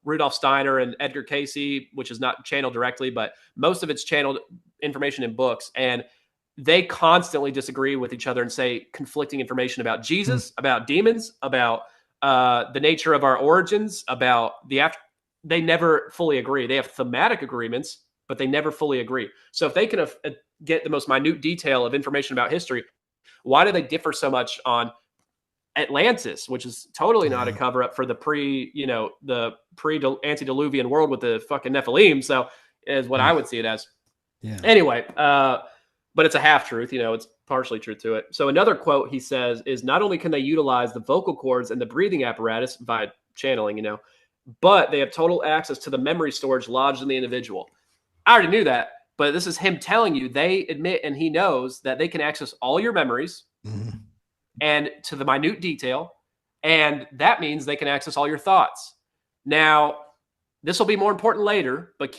Speaker 3: Rudolf Steiner and Edgar Cayce, which is not channeled directly, but most of it's channeled information in books. And they constantly disagree with each other and say conflicting information about Jesus, about demons, about the nature of our origins, about the after. They never fully agree. They have thematic agreements, but they never fully agree. So if they can get the most minute detail of information about history, why do they differ so much on Atlantis, which is totally not a cover up for the antediluvian world with the fucking Nephilim? So is what I would see it as.
Speaker 2: Yeah.
Speaker 3: Anyway, but it's a half truth, it's partially truth to it. So another quote he says is, not only can they utilize the vocal cords and the breathing apparatus by channeling, but they have total access to the memory storage lodged in the individual. I already knew that, but this is him telling you they admit, and he knows that they can access all your memories and to the minute detail. And that means they can access all your thoughts. Now, this will be more important later, but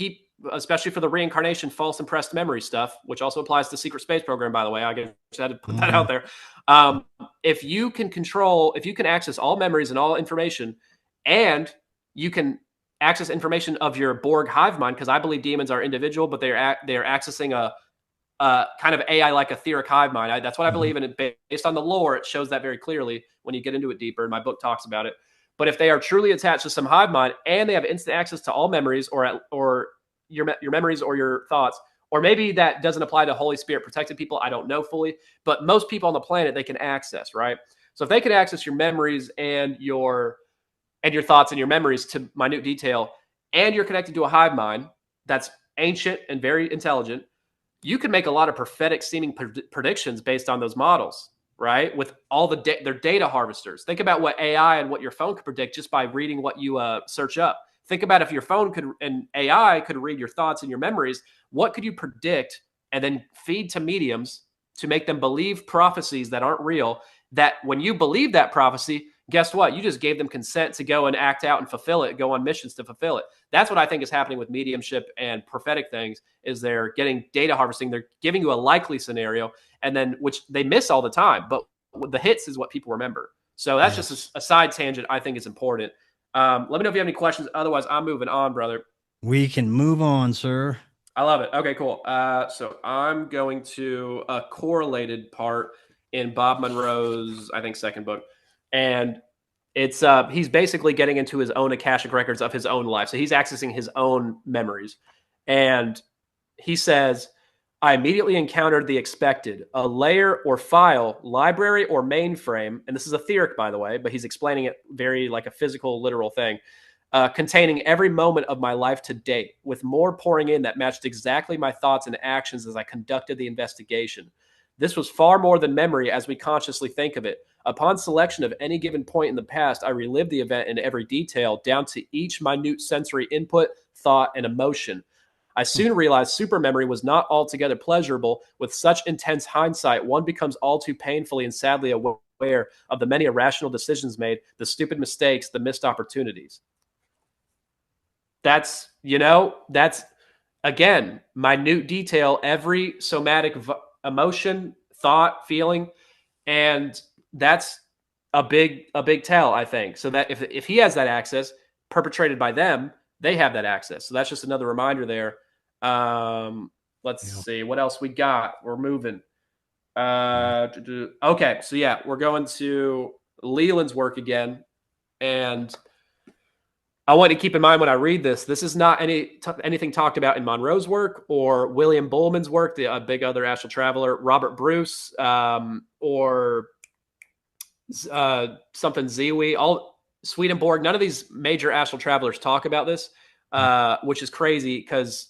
Speaker 3: especially for the reincarnation, false impressed memory stuff, which also applies to secret space program, by the way. I just had to put that out there. If you can access all memories and all information, and you can access information of your Borg hive mind, because I believe demons are individual, but they're accessing a kind of AI like etheric hive mind. That's what I believe, and based on the lore, it shows that very clearly when you get into it deeper, and my book talks about it. But if they are truly attached to some hive mind and they have instant access to all memories or your memories or your thoughts, or maybe that doesn't apply to Holy Spirit protected people, I don't know fully, but most people on the planet they can access, right? So if they can access your memories and your thoughts and your memories to minute detail, and you're connected to a hive mind that's ancient and very intelligent, you can make a lot of prophetic seeming predictions based on those models, right? With all their data harvesters. Think about what AI and what your phone could predict just by reading what you search up. Think about if your phone and AI could read your thoughts and your memories, what could you predict and then feed to mediums to make them believe prophecies that aren't real, that when you believe that prophecy, guess what? You just gave them consent to go and act out and fulfill it, go on missions to fulfill it. That's what I think is happening with mediumship and prophetic things, is they're getting data harvesting. They're giving you a likely scenario, and then which they miss all the time. But the hits is what people remember. So that's just a side tangent I think is important. Let me know if you have any questions. Otherwise, I'm moving on, brother.
Speaker 2: We can move on, sir.
Speaker 3: I love it. Okay, cool. So I'm going to a correlated part in Bob Monroe's, I think, second book. And it's he's basically getting into his own Akashic records of his own life. So he's accessing his own memories. And he says, I immediately encountered the expected, a layer or file, library or mainframe. And this is etheric, by the way, but he's explaining it very like a physical, literal thing, containing every moment of my life to date, with more pouring in that matched exactly my thoughts and actions as I conducted the investigation. This was far more than memory as we consciously think of it. Upon selection of any given point in the past, I relived the event in every detail, down to each minute sensory input, thought, and emotion. I soon realized supermemory was not altogether pleasurable. With such intense hindsight, one becomes all too painfully and sadly aware of the many irrational decisions made, the stupid mistakes, the missed opportunities. That's again, minute detail, every somatic emotion, thought, feeling, and that's a big tell, I think. So that if he has that access perpetrated by them, they have that access. So that's just another reminder there. Let's see what else we got. We're moving. Okay, so yeah, we're going to Leland's work again, and I want to keep in mind when I read this is not anything talked about in Monroe's work or William Bullman's work, the big other astral traveler, Robert Bruce, or something Ziwi, all Swedenborg. None of these major astral travelers talk about this, which is crazy because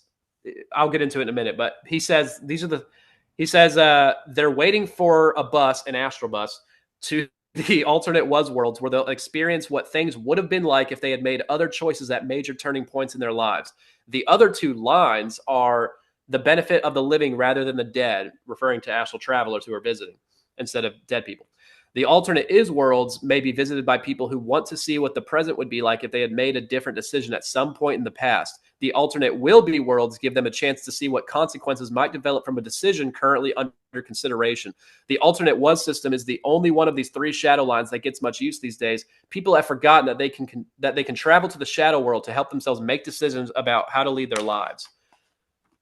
Speaker 3: I'll get into it in a minute. But he says they're waiting for a bus, an astral bus, to the alternate was worlds where they'll experience what things would have been like if they had made other choices at major turning points in their lives. The other two lines are the benefit of the living rather than the dead, referring to astral travelers who are visiting instead of dead people. The alternate is worlds may be visited by people who want to see what the present would be like if they had made a different decision at some point in the past. The alternate will be worlds give them a chance to see what consequences might develop from a decision currently under consideration. The alternate was system is the only one of these three shadow lines that gets much use these days. People have forgotten that they can travel to the shadow world to help themselves make decisions about how to lead their lives.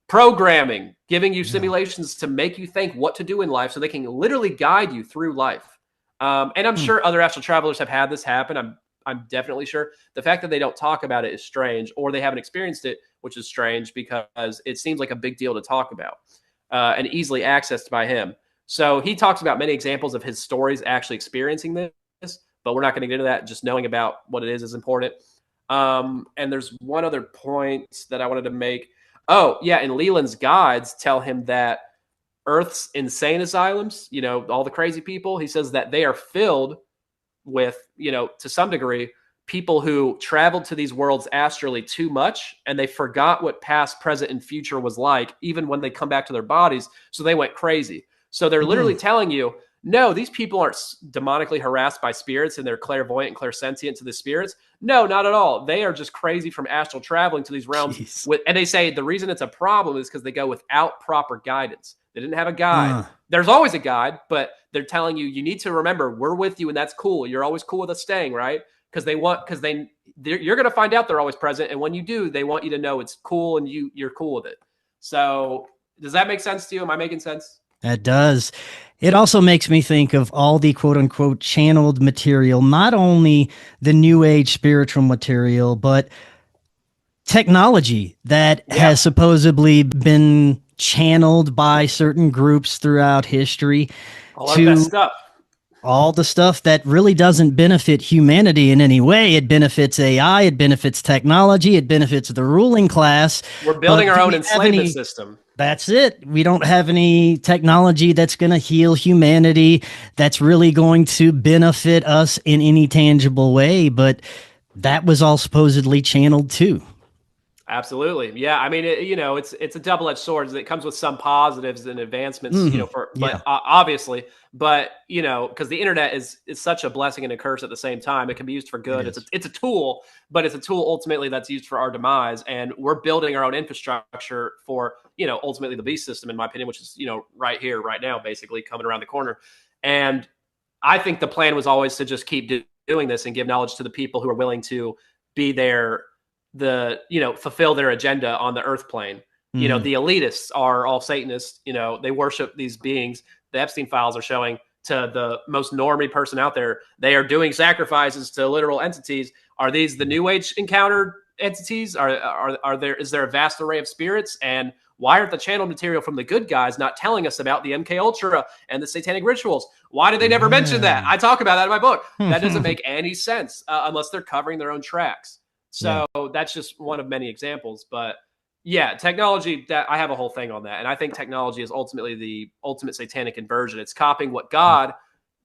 Speaker 3: Programming, giving you simulations to make you think what to do in life so they can literally guide you through life. And I'm sure other astral travelers have had this happen. I'm definitely sure. The fact that they don't talk about it is strange, or they haven't experienced it, which is strange because it seems like a big deal to talk about and easily accessed by him. So he talks about many examples of his stories actually experiencing this, but we're not going to get into that. Just knowing about what it is important. And there's one other point that I wanted to make. Oh, yeah. And Leland's guides tell him that Earth's insane asylums, you know, all the crazy people, he says that they are filled with, you know, to some degree, people who traveled to these worlds astrally too much, and they forgot what past, present, and future was like, even when they come back to their bodies. So they went crazy. So they're literally telling you, no, these people aren't demonically harassed by spirits and they're clairvoyant and clairsentient to the spirits. No, not at all. They are just crazy from astral traveling to these realms. And they say the reason it's a problem is because they go without proper guidance. They didn't have a guide. There's always a guide, but they're telling you, you need to remember, we're with you and that's cool. You're always cool with us staying, right? Because you're going to find out they're always present. And when you do, they want you to know it's cool and you're cool with it. So does that make sense to you? Am I making sense?
Speaker 2: That does. It also makes me think of all the quote unquote channeled material, not only the new age spiritual material, but technology that has supposedly been channeled by certain groups throughout history.
Speaker 3: All that stuff.
Speaker 2: All the stuff that really doesn't benefit humanity in any way. It benefits AI, it benefits technology, it benefits the ruling class.
Speaker 3: We're building our own enslavement system.
Speaker 2: That's it. We don't have any technology that's going to heal humanity, that's really going to benefit us in any tangible way. But that was all supposedly channeled too.
Speaker 3: Absolutely. Yeah. I mean, it's a double-edged sword. It comes with some positives and advancements, obviously, but, because the internet is such a blessing and a curse at the same time. It can be used for good. It's a tool, but it's a tool ultimately that's used for our demise. And we're building our own infrastructure for, ultimately the beast system, in my opinion, which is, right here, right now, basically coming around the corner. And I think the plan was always to just keep doing this and give knowledge to the people who are willing to be there, fulfill their agenda on the earth plane. The elitists are all Satanists. They worship these beings. The Epstein files are showing to the most normie person out there, they are doing sacrifices to literal entities. Are these the new age encountered entities? Is there a vast array of spirits? And why aren't the channel material from the good guys not telling us about the MK Ultra and the satanic rituals? Why did they never mention that? I talk about that in my book. That doesn't make any sense unless they're covering their own tracks. So that's just one of many examples. But yeah, technology, that I have a whole thing on that. And I think technology is ultimately the ultimate satanic inversion. It's copying what God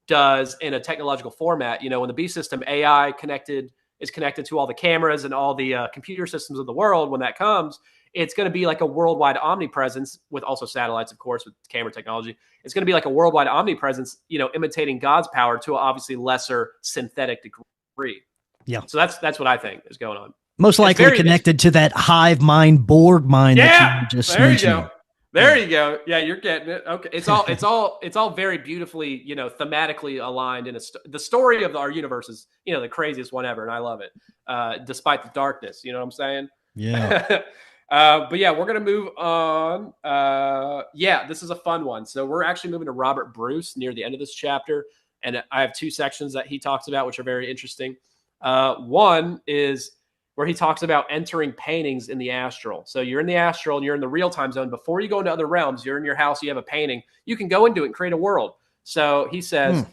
Speaker 3: does in a technological format. In the beast system, AI is connected to all the cameras and all the computer systems of the world. When that comes, it's going to be like a worldwide omnipresence, with also satellites, of course, with camera technology. It's going to be like a worldwide omnipresence, imitating God's power to an obviously lesser synthetic degree. Yeah. So that's what I think is going on.
Speaker 2: Most likely connected to that hive mind, Borg mind that you just mentioned.
Speaker 3: There you go. Yeah, you're getting it. Okay. It's all very beautifully, thematically aligned in the story of our universe is, the craziest one ever. And I love it. Despite the darkness, you know what I'm saying?
Speaker 2: Yeah.
Speaker 3: But yeah, we're going to move on. This is a fun one. So we're actually moving to Robert Bruce near the end of this chapter. And I have two sections that he talks about, which are very interesting. One is where he talks about entering paintings in the astral. So you're in the astral and you're in the real time zone. Before you go into other realms, you're in your house, you have a painting, you can go into it and create a world. So he says,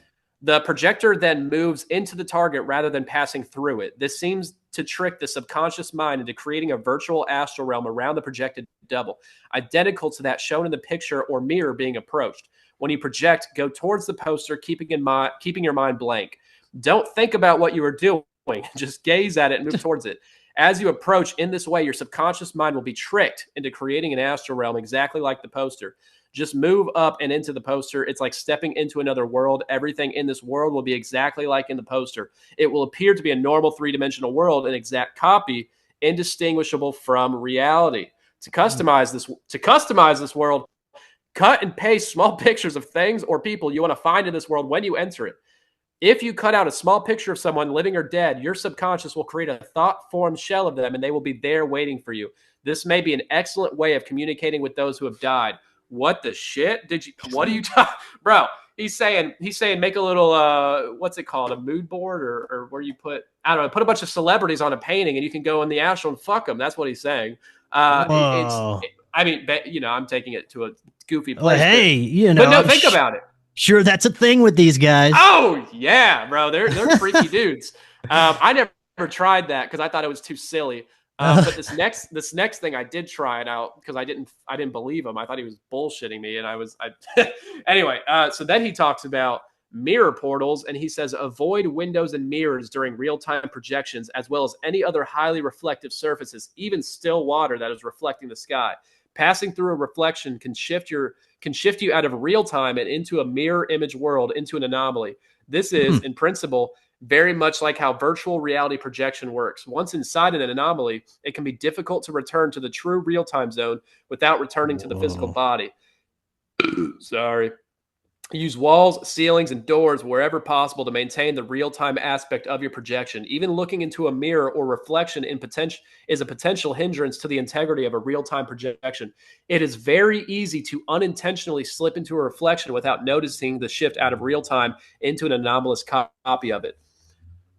Speaker 3: the projector then moves into the target rather than passing through it. This seems to trick the subconscious mind into creating a virtual astral realm around the projected double, identical to that shown in the picture or mirror being approached. When you project, go towards the poster, keeping your mind blank. Don't think about what you are doing. Just gaze at it and move towards it. As you approach in this way, your subconscious mind will be tricked into creating an astral realm exactly like the poster. Just move up and into the poster. It's like stepping into another world. Everything in this world will be exactly like in the poster. It will appear to be a normal three-dimensional world, an exact copy, indistinguishable from reality. To customize this world, cut and paste small pictures of things or people you want to find in this world when you enter it. If you cut out a small picture of someone living or dead, your subconscious will create a thought-formed shell of them, and they will be there waiting for you. This may be an excellent way of communicating with those who have died. What the shit? What are you talking? Bro, he's saying make a little what's it called, a mood board, or where you put, I don't know, put a bunch of celebrities on a painting and you can go in the astral and fuck them. That's what he's saying. I mean, I'm taking it to a goofy place.
Speaker 2: Well, hey,
Speaker 3: but no, think about it.
Speaker 2: Sure, that's a thing with these guys.
Speaker 3: Oh yeah, bro, they're freaky dudes. I never tried that because I thought it was too silly. But this next thing I did try it out because I didn't believe him. I thought he was bullshitting me, and anyway. So then he talks about mirror portals, and he says avoid windows and mirrors during real-time projections, as well as any other highly reflective surfaces, even still water that is reflecting the sky. Passing through a reflection can shift you out of real time and into a mirror image world, into an anomaly. This is, in principle, very much like how virtual reality projection works. Once inside an anomaly, it can be difficult to return to the true real-time zone without returning to the physical body. Sorry. Use walls, ceilings, and doors wherever possible to maintain the real-time aspect of your projection. Even looking into a mirror or reflection is a potential hindrance to the integrity of a real-time projection. It is very easy to unintentionally slip into a reflection without noticing the shift out of real-time into an anomalous copy of it.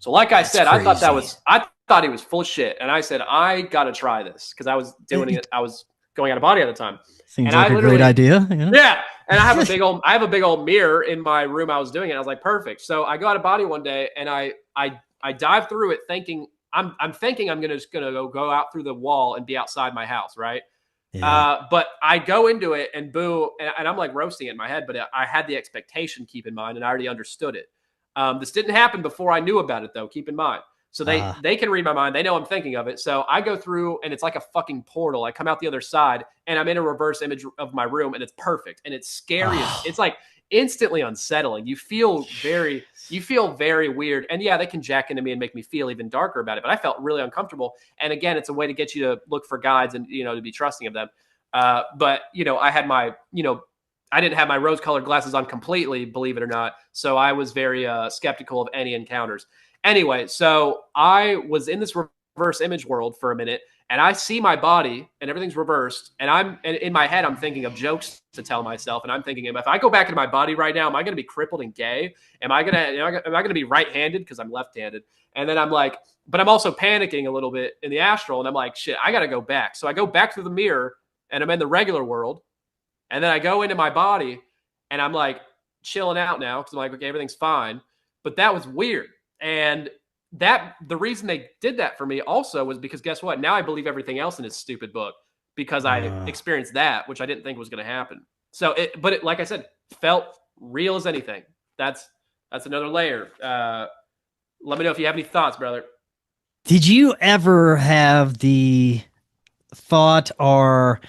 Speaker 3: So like I said, I thought he was full of shit. And I said, I got to try this because I was doing it. I was going out of body at the time.
Speaker 2: Seems like a great idea.
Speaker 3: Yeah. And I have a big old mirror in my room. I was doing it. I was like, perfect. So I go out of body one day and I dive through it thinking I'm thinking I'm just going to go out through the wall and be outside my house. Right. Yeah. But I go into it and boo. And I'm like roasting it in my head, but I had the expectation, keep in mind, and I already understood it. This didn't happen before I knew about it though. Keep in mind. So they can read my mind. They know I'm thinking of it. So I go through and it's like a fucking portal. I come out the other side and I'm in a reverse image of my room and it's perfect. And it's scary. It's like instantly unsettling. You feel very weird. And yeah, they can jack into me and make me feel even darker about it. But I felt really uncomfortable. And again, it's a way to get you to look for guides and, to be trusting of them. But I had my, I didn't have my rose-colored glasses on completely, believe it or not. So I was very skeptical of any encounters. Anyway, so I was in this reverse image world for a minute, and I see my body, and everything's reversed, and in my head, I'm thinking of jokes to tell myself, and I'm thinking, if I go back into my body right now, am I going to be crippled and gay? Am I going to be right-handed because I'm left-handed? And then I'm like, but I'm also panicking a little bit in the astral, and I'm like, shit, I got to go back. So I go back through the mirror, and I'm in the regular world, and then I go into my body, and I'm like chilling out now because I'm like, okay, everything's fine. But that was weird. And the reason they did that for me also was because guess what? Now I believe everything else in his stupid book because I experienced that, which I didn't think was going to happen. So but like I said, felt real as anything. That's another layer. Let me know if you have any thoughts, brother.
Speaker 2: Did you ever have the thought or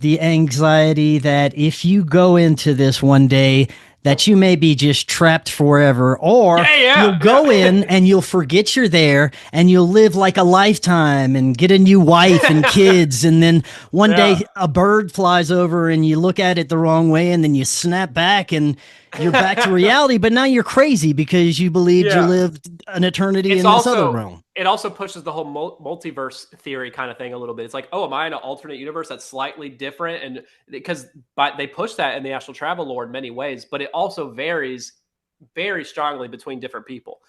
Speaker 2: the anxiety that if you go into this one day, that you may be just trapped forever, or you'll go in and you'll forget you're there and you'll live like a lifetime and get a new wife and kids. And then one day a bird flies over and you look at it the wrong way and then you snap back and you're back to reality. But now you're crazy because you believed you lived an eternity in this other realm.
Speaker 3: It also pushes the whole multiverse theory kind of thing a little bit. It's like, oh, am I in an alternate universe that's slightly different? And because they push that in the astral travel lore in many ways, but it also varies very strongly between different people,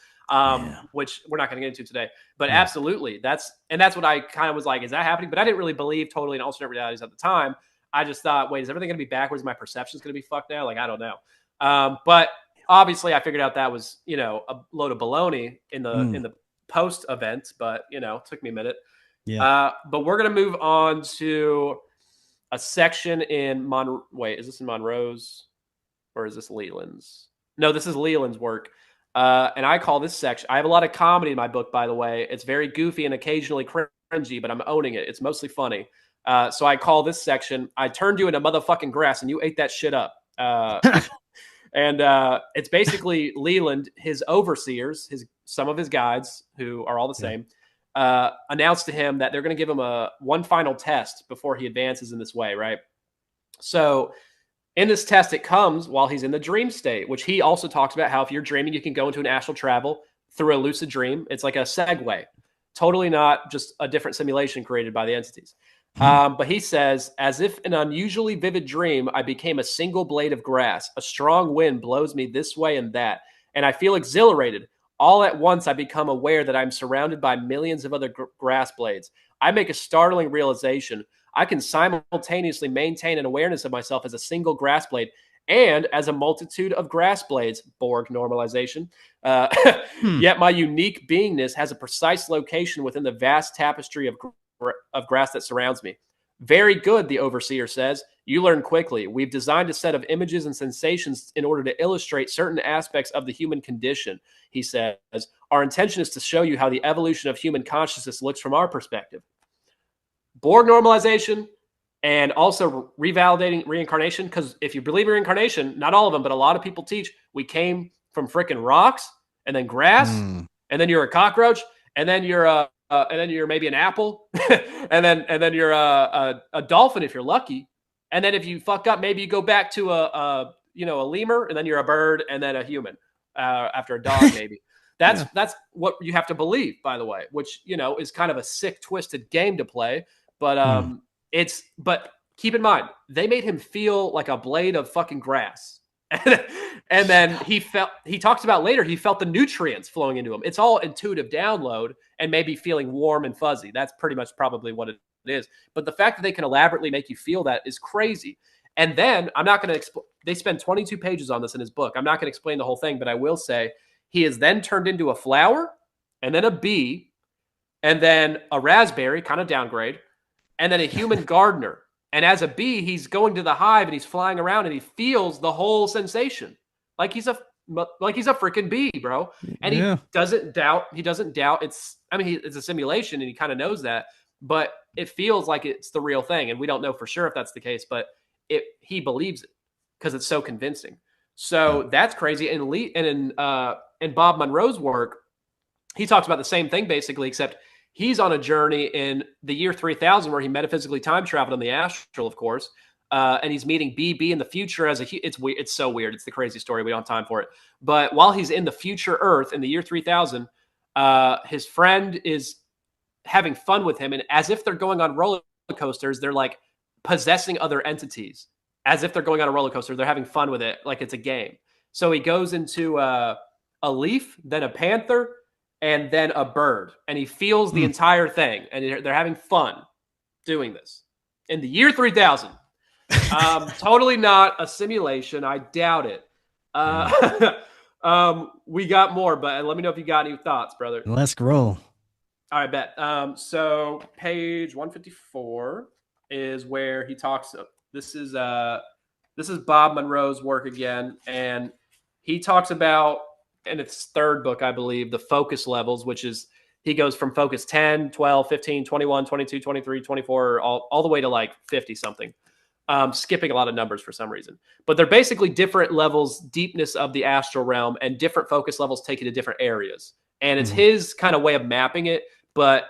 Speaker 3: which we're not going to get into today. But absolutely, that's what I kind of was like, is that happening? But I didn't really believe totally in alternate realities at the time. I just thought, wait, is everything going to be backwards? My perception's going to be fucked now? Like, I don't know. But obviously I figured out that was, a load of baloney in the post event, but it took me a minute. But we're going to move on to a section in wait, is this in Monroe's or is this Leland's? No, this is Leland's work. And I call this section, I have a lot of comedy in my book, by the way. It's very goofy and occasionally cringy, but I'm owning it. It's mostly funny. So I call this section, I turned you into motherfucking grass and you ate that shit up. And it's basically Leland, his overseers, some of his guides, who are all the same, announced to him that they're going to give him one final test before he advances in this way, right? So in this test, it comes while he's in the dream state, which he also talks about how if you're dreaming, you can go into an astral travel through a lucid dream. It's like a segue, totally not just a different simulation created by the entities. But he says, as if an unusually vivid dream, I became a single blade of grass. A strong wind blows me this way and that, and I feel exhilarated. All at once, I become aware that I'm surrounded by millions of other grass blades. I make a startling realization. I can simultaneously maintain an awareness of myself as a single grass blade and as a multitude of grass blades, Borg normalization. Yet my unique beingness has a precise location within the vast tapestry of grass that surrounds me. Very good, the overseer says. You learn quickly. We've designed a set of images and sensations in order to illustrate certain aspects of the human condition, he says. Our intention is to show you how the evolution of human consciousness looks from our perspective. Borg normalization and also revalidating reincarnation, because if you believe in reincarnation, not all of them, but a lot of people teach we came from frickin' rocks and then grass, and then you're a cockroach, and then you're maybe an apple, and then you're a dolphin if you're lucky, and then if you fuck up, maybe you go back to a lemur, and then you're a bird, and then a human after a dog maybe. That's what you have to believe, by the way, which is kind of a sick, twisted game to play. But but keep in mind, they made him feel like a blade of fucking grass. And then he talks about later, he felt the nutrients flowing into him. It's all intuitive download and maybe feeling warm and fuzzy. That's pretty much probably what it is. But the fact that they can elaborately make you feel that is crazy. And then I'm not going to they spend 22 pages on this in his book. I'm not going to explain the whole thing, but I will say he is then turned into a flower and then a bee and then a raspberry, kind of downgrade, and then a human gardener. And as a bee, he's going to the hive and he's flying around and he feels the whole sensation. Like he's a freaking bee, bro. And he doesn't doubt. It's a simulation and he kind of knows that, but it feels like it's the real thing. And we don't know for sure if that's the case, but he believes it because it's so convincing. So that's crazy. And in Bob Monroe's work, he talks about the same thing basically, except he's on a journey in the year 3000 where he metaphysically time traveled in the astral, of course, and he's meeting BB in the future it's so weird. It's the crazy story. We don't have time for it. But while he's in the future Earth in the year 3000, his friend is having fun with him, and as if they're going on roller coasters, they're like possessing other entities. As if they're going on a roller coaster, they're having fun with it like it's a game. So he goes into a leaf, then a panther, and then a bird, and he feels the entire thing, and they're having fun doing this in the year 3000. Totally not a simulation. I doubt it. We got more, but let me know if you got any thoughts, brother.
Speaker 2: Let's roll.
Speaker 3: All right, bet. So page 154 is where he talks. This is Bob Monroe's work again, and he talks about, in its third book, I believe, the focus levels, which is he goes from focus 10, 12, 15, 21, 22, 23, 24, all the way to like 50 something. Skipping a lot of numbers for some reason. But they're basically different levels, deepness of the astral realm, and different focus levels take you to different areas. And it's his kind of way of mapping it. But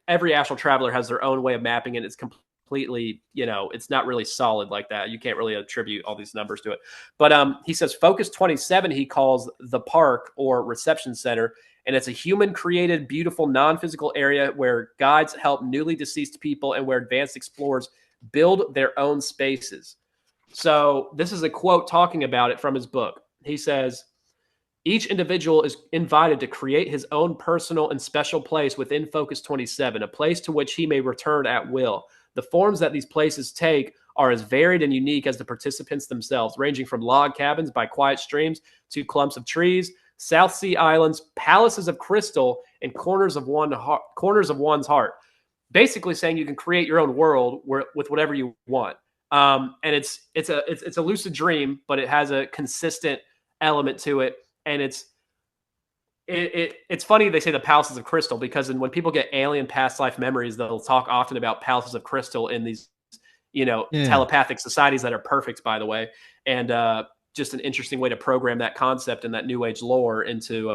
Speaker 3: every astral traveler has their own way of mapping it. It's completely, it's not really solid like that. You can't really attribute all these numbers to it. But he says focus 27, he calls the park or reception center. And it's a human created, beautiful, non-physical area where guides help newly deceased people and where advanced explorers build their own spaces. So this is a quote talking about it from his book. He says, each individual is invited to create his own personal and special place within Focus 27, a place to which he may return at will. The forms that these places take are as varied and unique as the participants themselves, ranging from log cabins by quiet streams to clumps of trees, South Sea islands, palaces of crystal, and corners of one's heart. Basically saying you can create your own world with whatever you want. And it's a lucid dream, but it has a consistent element to it. And it's funny they say the palaces of crystal, because when people get alien past life memories, they'll talk often about palaces of crystal in these, telepathic societies that are perfect, by the way. And just an interesting way to program that concept and that new age lore into,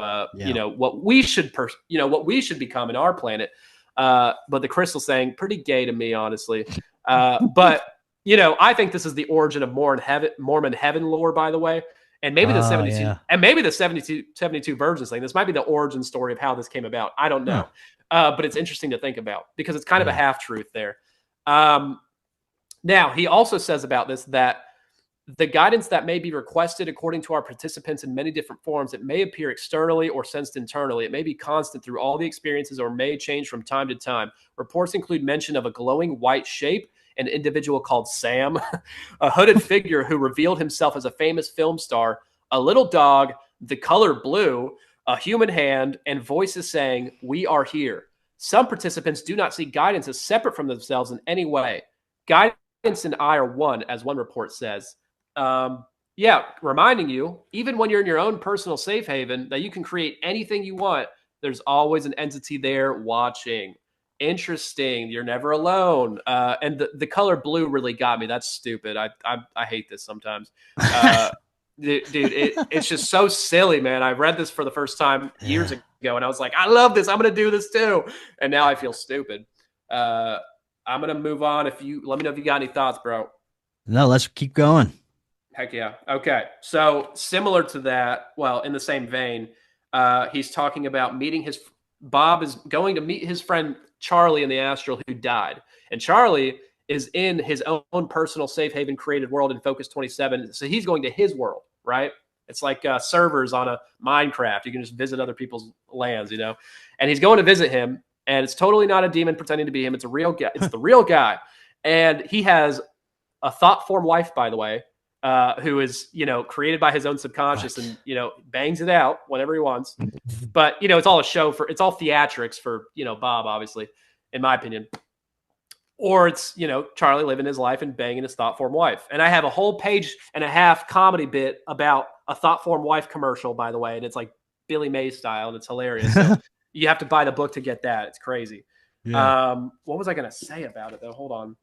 Speaker 3: what we should become in our planet. But the crystal saying pretty gay to me, honestly. But I think this is the origin of Mormon heaven lore, by the way. And maybe the 72 virgins thing. This might be the origin story of how this came about. I don't know. But it's interesting to think about because it's kind of a half truth there. Now, he also says about this that the guidance that may be requested according to our participants in many different forms, it may appear externally or sensed internally. It may be constant through all the experiences or may change from time to time. Reports include mention of a glowing white shape, an individual called Sam, a hooded figure who revealed himself as a famous film star, a little dog, the color blue, a human hand, and voices saying, "We are here." Some participants do not see guidance as separate from themselves in any way. Guidance and I are one, as one report says. Reminding you, even when you're in your own personal safe haven, that you can create anything you want. There's always an entity there watching. Interesting. You're never alone. And the color blue really got me. That's stupid. I hate this sometimes. Dude, it's just so silly, man. I read this for the first time years ago, and I was like, I love this. I'm going to do this too. And now I feel stupid. I'm going to move on. Let me know if you got any thoughts, bro.
Speaker 2: No, let's keep going.
Speaker 3: Heck yeah. Okay. So similar to that, well, in the same vein, he's talking about Bob is going to meet his friend Charlie in the astral who died. And Charlie is in his own personal safe haven created world in Focus 27. So he's going to his world, right? It's like servers on a Minecraft. You can just visit other people's lands, and he's going to visit him. And it's totally not a demon pretending to be him. It's a real guy. It's the real guy. And he has a thought form wife, by the way, who is, created by his own subconscious and, bangs it out whenever he wants. But, it's all it's all theatrics for, Bob, obviously, in my opinion. Or it's, Charlie living his life and banging his thought form wife. And I have a whole page and a half comedy bit about a thought form wife commercial, by the way. And it's like Billy Mays style, and it's hilarious. So you have to buy the book to get that. It's crazy. Yeah. What was I going to say about it, though? Hold on.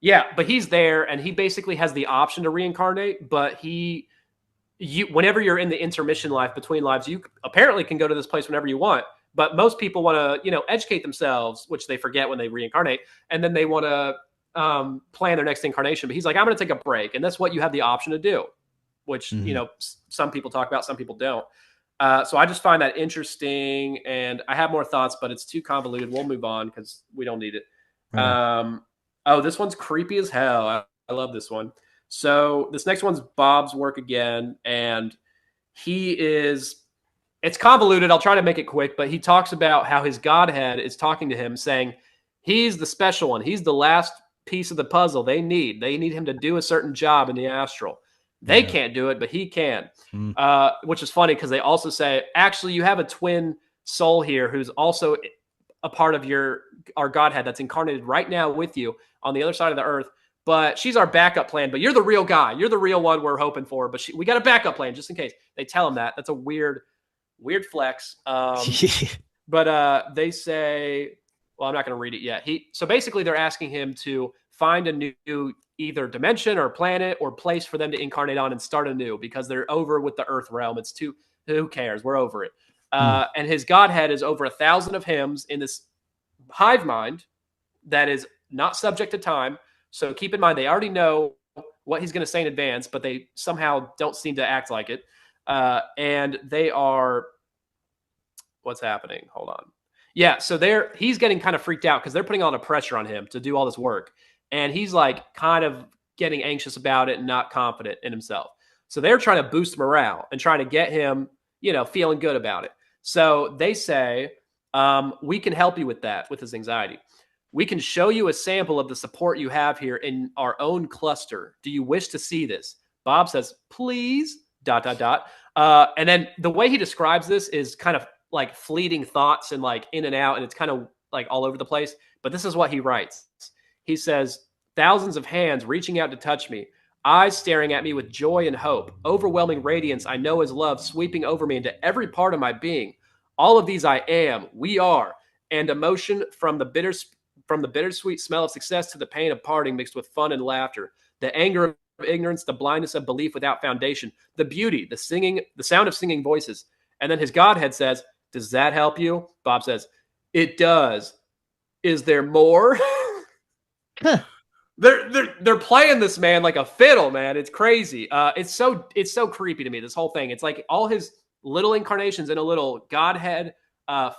Speaker 3: Yeah, but he's there, and he basically has the option to reincarnate, but whenever you're in the intermission life between lives, you apparently can go to this place whenever you want, but most people want to, educate themselves, which they forget when they reincarnate, and then they want to plan their next incarnation. But he's like, I'm going to take a break, and that's what you have the option to do, which, some people talk about, some people don't. So I just find that interesting, and I have more thoughts, but it's too convoluted. We'll move on because we don't need it. Right. Oh, this one's creepy as hell. I love this one. So this next one's Bob's work again, and it's convoluted. I'll try to make it quick, but he talks about how his Godhead is talking to him, saying he's the special one. He's the last piece of the puzzle they need. They need him to do a certain job in the astral. They can't do it, but he can, which is funny because they also say, actually, you have a twin soul here who's also a part of our Godhead that's incarnated right now with you on the other side of the earth, but she's our backup plan. But you're the real guy. You're the real one we're hoping for. But we got a backup plan just in case. They tell him that. That's a weird flex. But they say, well, I'm not going to read it yet. So basically they're asking him to find a new either dimension or planet or place for them to incarnate on and start anew because they're over with the earth realm. Who cares? We're over it. And his Godhead is over 1,000 of hymns in this hive mind that is not subject to time. So keep in mind, they already know what he's going to say in advance, but they somehow don't seem to act like it. And they are, what's happening? Hold on. Yeah. So he's getting kind of freaked out because they're putting a lot of pressure on him to do all this work. And he's like kind of getting anxious about it and not confident in himself. So they're trying to boost morale and trying to get him, feeling good about it. So they say, we can help you with that, with his anxiety. We can show you a sample of the support you have here in our own cluster. Do you wish to see this? Bob says, please, ... And then the way he describes this is kind of like fleeting thoughts and like in and out. And it's kind of like all over the place. But this is what he writes. He says, thousands of hands reaching out to touch me, eyes staring at me with joy and hope, overwhelming radiance I know is love sweeping over me into every part of my being. All of these I am, we are, and emotion from the bittersweet smell of success to the pain of parting mixed with fun and laughter, the anger of ignorance, the blindness of belief without foundation, the beauty, the singing, the sound of singing voices. And then his Godhead says, does that help you? Bob says, it does. Is there more? They're playing this man like a fiddle, man. It's crazy. It's so creepy to me, this whole thing. It's like all his little incarnations in a little Godhead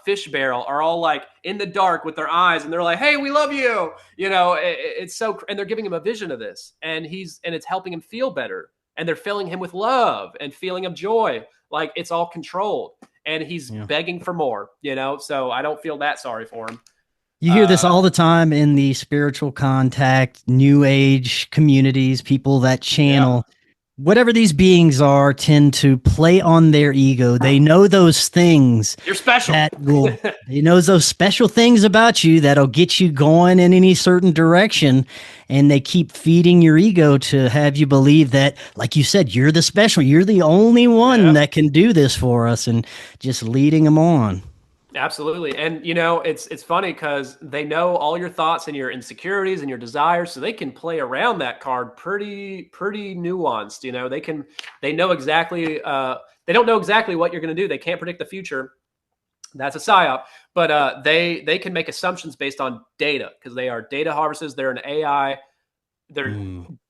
Speaker 3: fish barrel are all like in the dark with their eyes, and they're like, "Hey, we love you." It's so, and they're giving him a vision of this, and it's helping him feel better, and they're filling him with love and feeling of joy. Like, it's all controlled, and he's begging for more. So I don't feel that sorry for him.
Speaker 2: You hear this all the time in the spiritual contact, new age communities, people that channel whatever these beings are tend to play on their ego. They know those things.
Speaker 3: You're special.
Speaker 2: They know those special things about you that'll get you going in any certain direction. And they keep feeding your ego to have you believe that, like you said, you're the special. You're the only one that can do this for us, and just leading them on.
Speaker 3: Absolutely. And, it's funny because they know all your thoughts and your insecurities and your desires, so they can play around that card pretty nuanced. They know exactly, they don't know exactly what you're going to do. They can't predict the future. That's a psyop, but they can make assumptions based on data, because they are data harvesters. They're an AI. They're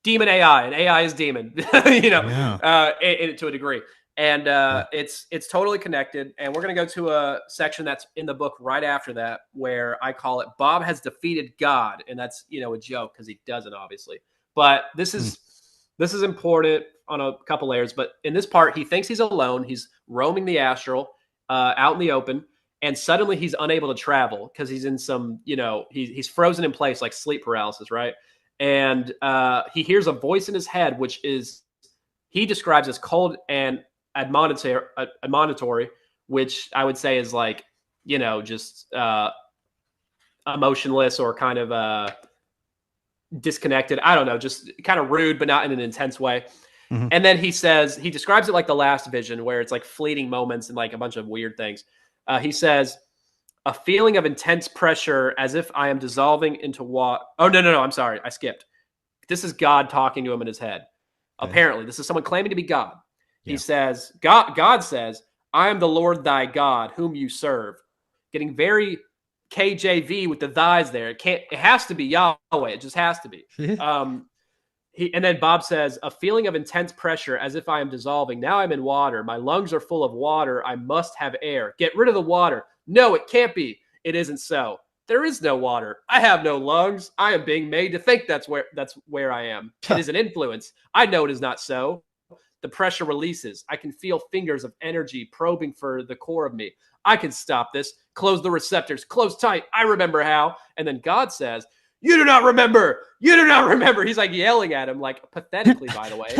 Speaker 3: demon AI, and AI is demon, to a degree. And it's totally connected. And we're going to go to a section that's in the book right after that, where I call it Bob has defeated God. And that's, a joke, because he doesn't, obviously. But this is important on a couple layers. But in this part, he thinks he's alone. He's roaming the astral out in the open. And suddenly he's unable to travel because he's in some, he's frozen in place, like sleep paralysis, right? And he hears a voice in his head, which he describes as cold and admonitory, which I would say is like, just emotionless or kind of disconnected. I don't know, just kind of rude, but not in an intense way. Mm-hmm. And then he describes it like the last vision, where it's like fleeting moments and like a bunch of weird things. He says, a feeling of intense pressure as if I am dissolving into water. Oh, no, I'm sorry. I skipped. This is God talking to him in his head. Okay. Apparently, this is someone claiming to be God. He says, God says, I am the Lord thy God, whom you serve. Getting very KJV with the thys there. It has to be Yahweh. It just has to be. And then Bob says, a feeling of intense pressure as if I am dissolving. Now I'm in water. My lungs are full of water. I must have air. Get rid of the water. No, it can't be. It isn't so. There is no water. I have no lungs. I am being made to think that's where I am. It is an influence. I know it is not so. The pressure releases. I can feel fingers of energy probing for the core of me. I can stop this. Close the receptors. Close tight. I remember how. And then God says, you do not remember. You do not remember. He's like yelling at him, like pathetically, by the way.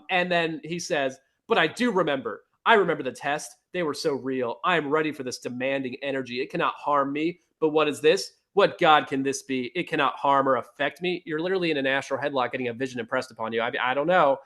Speaker 3: And then he says, but I do remember. I remember the test. They were so real. I am ready for this demanding energy. It cannot harm me. But what is this? What God can this be? It cannot harm or affect me. You're literally in an astral headlock getting a vision impressed upon you. I don't know.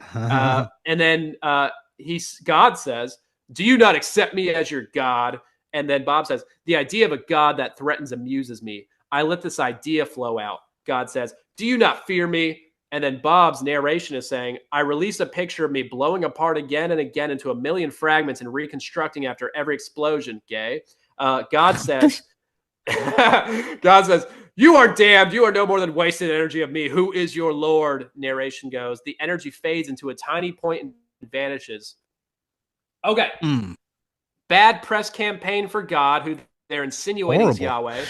Speaker 3: And then God says, do you not accept me as your God? And then Bob says, the idea of a God that threatens amuses me. I let this idea flow out. God says, do you not fear me? And then Bob's narration is saying, I release a picture of me blowing apart again and again into a million fragments and reconstructing after every explosion. Gay. God says, God says, you are damned. You are no more than wasted energy of me. Who is your Lord? Narration goes, the energy fades into a tiny point and vanishes. Okay. Bad press campaign for God, who they're insinuating is Yahweh.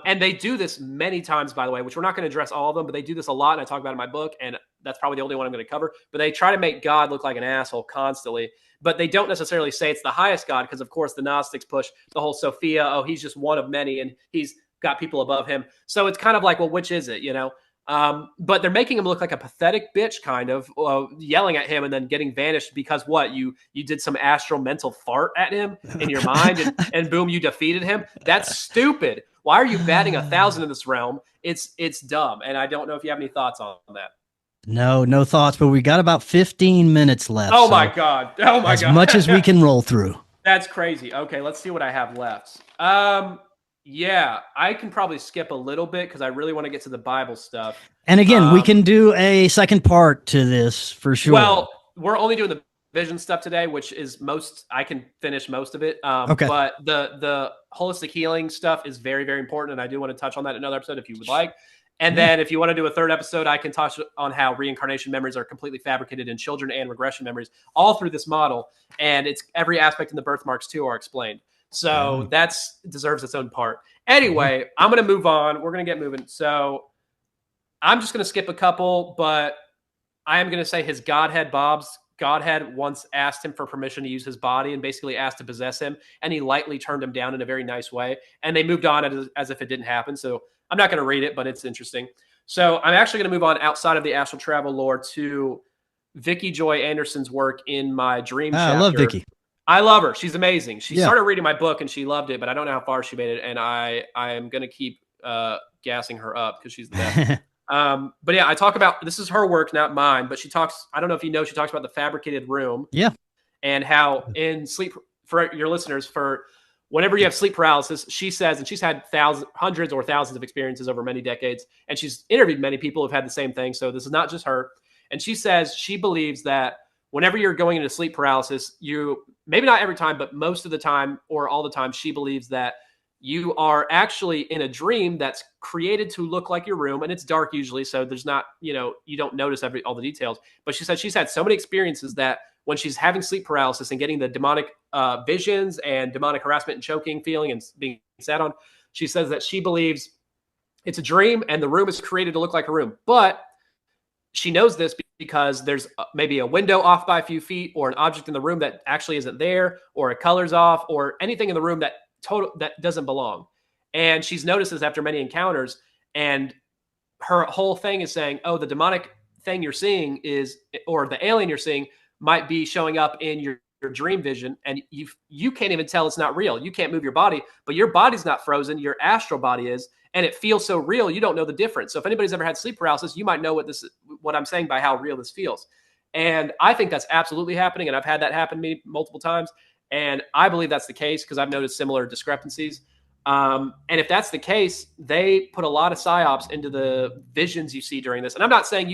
Speaker 3: And they do this many times, by the way, which we're not going to address all of them, but they do this a lot. And I talk about it in my book, and that's probably the only one I'm going to cover. But they try to make God look like an asshole constantly. But they don't necessarily say it's the highest God, because, of course, the Gnostics push the whole Sophia. Oh, he's just one of many, and he's got people above him. So it's kind of like, well, which is it, But they're making him look like a pathetic bitch, kind of, yelling at him and then getting vanished because what? You did some astral mental fart at him in your mind, and boom, you defeated him? That's stupid. Why are you batting 1,000 in this realm? It's dumb, and I don't know if you have any thoughts on that.
Speaker 2: No thoughts, but we got about 15 minutes left.
Speaker 3: Oh, my God.
Speaker 2: As much as we can roll through.
Speaker 3: That's crazy. Okay, let's see what I have left. Yeah, I can probably skip a little bit because I really want to get to the Bible stuff.
Speaker 2: And again, we can do a second part to this for sure.
Speaker 3: Well, we're only doing the vision stuff today, which is I can finish most of it.
Speaker 2: Okay.
Speaker 3: But the holistic healing stuff is very, very important, and I do want to touch on that in another episode if you would like. And then if you want to do a third episode, I can touch on how reincarnation memories are completely fabricated in children and regression memories all through this model. And it's every aspect in the birthmarks too are explained. So that's deserves its own part. Anyway, I'm going to move on. We're going to get moving. So I'm just going to skip a couple, but I am going to say his Godhead, Bob's Godhead, once asked him for permission to use his body and basically asked to possess him. And he lightly turned him down in a very nice way. And they moved on as if it didn't happen. So I'm not going to read it, but it's interesting. So I'm actually going to move on outside of the astral travel lore to Vicky Joy Anderson's work in my dream chapter.
Speaker 2: I love Vicky.
Speaker 3: I love her. She's amazing. She started reading my book and she loved it, but I don't know how far she made it. And I am going to keep gassing her up because she's the best. But yeah, I talk about, this is her work, not mine, but she talks, I don't know if you know, she talks about the fabricated room.
Speaker 2: Yeah.
Speaker 3: And how in sleep, for your listeners, for whenever you have sleep paralysis, she says, and she's had hundreds or thousands of experiences over many decades, and she's interviewed many people who've had the same thing. So this is not just her. And she says she believes that whenever you're going into sleep paralysis, you, maybe not every time, but most of the time or all the time, she believes that you are actually in a dream that's created to look like your room, and it's dark usually. So there's not, you don't notice all the details, but she said she's had so many experiences that when she's having sleep paralysis and getting the demonic visions and demonic harassment and choking feeling and being sat on, she says that she believes it's a dream and the room is created to look like a room. But she knows this because there's maybe a window off by a few feet or an object in the room that actually isn't there, or a color's off, or anything in the room that doesn't belong. And she's noticed this after many encounters, and her whole thing is saying, oh, the demonic thing you're seeing or the alien you're seeing might be showing up in your dream vision, and you can't even tell it's not real. You can't move your body, but your body's not frozen. Your astral body is, and it feels so real, you don't know the difference. So if anybody's ever had sleep paralysis, you might know what I'm saying by how real this feels. And I think that's absolutely happening, and I've had that happen to me multiple times. And I believe that's the case because I've noticed similar discrepancies. And if that's the case, they put a lot of psyops into the visions you see during this. And I'm not saying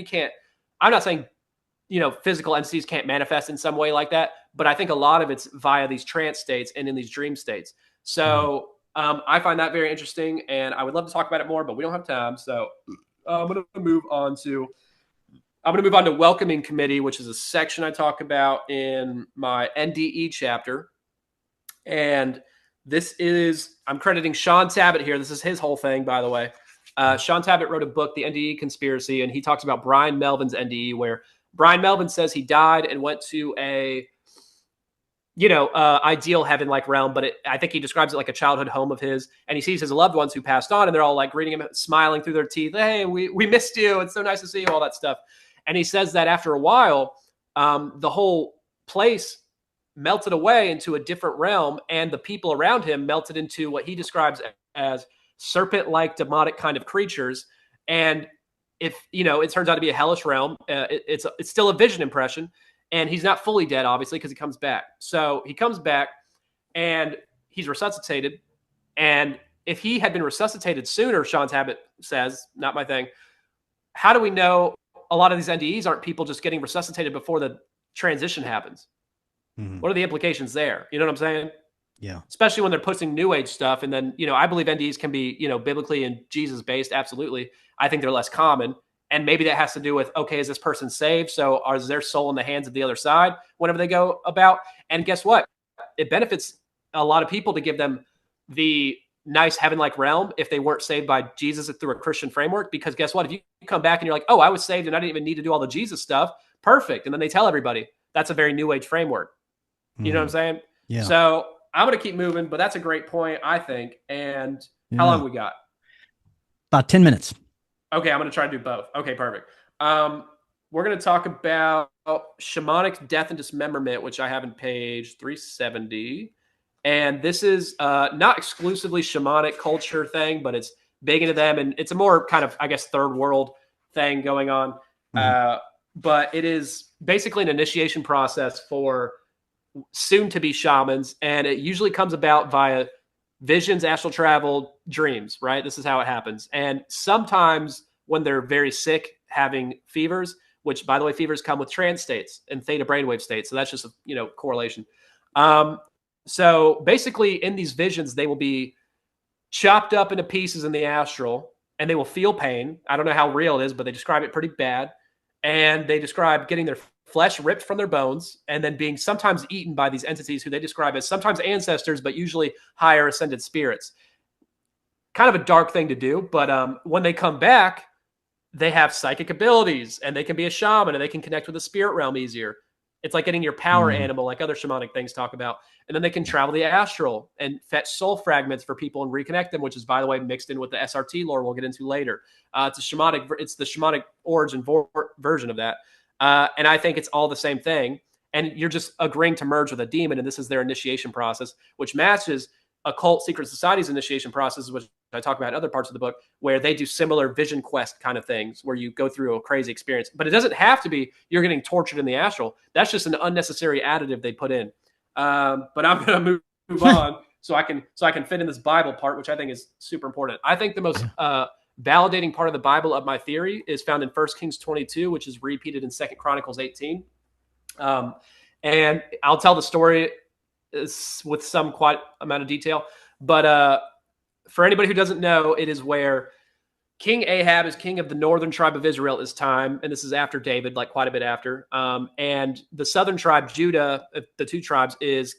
Speaker 3: physical entities can't manifest in some way like that, but I think a lot of it's via these trance states and in these dream states. So I find that very interesting, and I would love to talk about it more, but we don't have time. So I'm going to move on to Welcoming Committee, which is a section I talk about in my NDE chapter. And I'm crediting Sean Tabbitt here. This is his whole thing, by the way. Sean Tabbitt wrote a book, The NDE Conspiracy, and he talks about Brian Melvin's NDE, where Brian Melvin says he died and went to a ideal heaven-like realm, but I think he describes it like a childhood home of his, and he sees his loved ones who passed on, and they're all like greeting him, smiling through their teeth. Hey, we missed you. It's so nice to see you, all that stuff. And he says that after a while, the whole place melted away into a different realm, and the people around him melted into what he describes as serpent-like demonic kind of creatures. And if, it turns out to be a hellish realm, it's still a vision impression. And he's not fully dead, obviously, because he comes back. So he comes back and he's resuscitated. And if he had been resuscitated sooner, Sean Tabbitt says, not my thing, how do we know a lot of these NDEs aren't people just getting resuscitated before the transition happens? Mm-hmm. What are the implications there? You know what I'm saying?
Speaker 2: Yeah.
Speaker 3: Especially when they're pushing new age stuff. And then, I believe NDEs can be, biblically and Jesus based. Absolutely. I think they're less common. And maybe that has to do with, okay, is this person saved? So is their soul in the hands of the other side whenever they go about? And guess what? It benefits a lot of people to give them the nice heaven-like realm if they weren't saved by Jesus through a Christian framework. Because guess what? If you come back and you're like, oh, I was saved and I didn't even need to do all the Jesus stuff. Perfect. And then they tell everybody that's a very new age framework. You know what I'm saying?
Speaker 2: Yeah.
Speaker 3: So I'm going to keep moving, but that's a great point, I think. And how long we got?
Speaker 2: About 10 minutes.
Speaker 3: Okay, I'm going to try to do both. Okay, perfect. We're going to talk about shamanic death and dismemberment, which I have in page 370. And this is not exclusively shamanic culture thing, but it's big into them. And it's a more kind of, I guess, third world thing going on. But it is basically an initiation process for soon-to-be shamans. And it usually comes about via visions, astral travel, dreams, right? This is how it happens. And sometimes when they're very sick, having fevers, which, by the way, fevers come with trance states and theta brainwave states. So that's just a correlation. So basically in these visions, they will be chopped up into pieces in the astral and they will feel pain. I don't know how real it is, but they describe it pretty bad. And they describe getting their flesh ripped from their bones and then being sometimes eaten by these entities who they describe as sometimes ancestors, but usually higher ascended spirits. Kind of a dark thing to do, but when they come back, they have psychic abilities and they can be a shaman and they can connect with the spirit realm easier. It's like getting your power animal, like other shamanic things talk about. And then they can travel the astral and fetch soul fragments for people and reconnect them, which is, by the way, mixed in with the SRT lore we'll get into later. It's the shamanic origin version of that. And I think it's all the same thing. And you're just agreeing to merge with a demon, and this is their initiation process, which matches occult secret society's initiation process, which I talk about in other parts of the book, where they do similar vision quest kind of things, where you go through a crazy experience. But it doesn't have to be you're getting tortured in the astral. That's just an unnecessary additive they put in. But I'm going to move on so I can fit in this Bible part, which I think is super important. I think the most validating part of the Bible of my theory is found in 1 Kings 22, which is repeated in 2 Chronicles 18. And I'll tell the story with some quite amount of detail. But for anybody who doesn't know, it is where King Ahab is king of the northern tribe of Israel at this time. And this is after David, like quite a bit after. And the southern tribe, Judah, the two tribes, is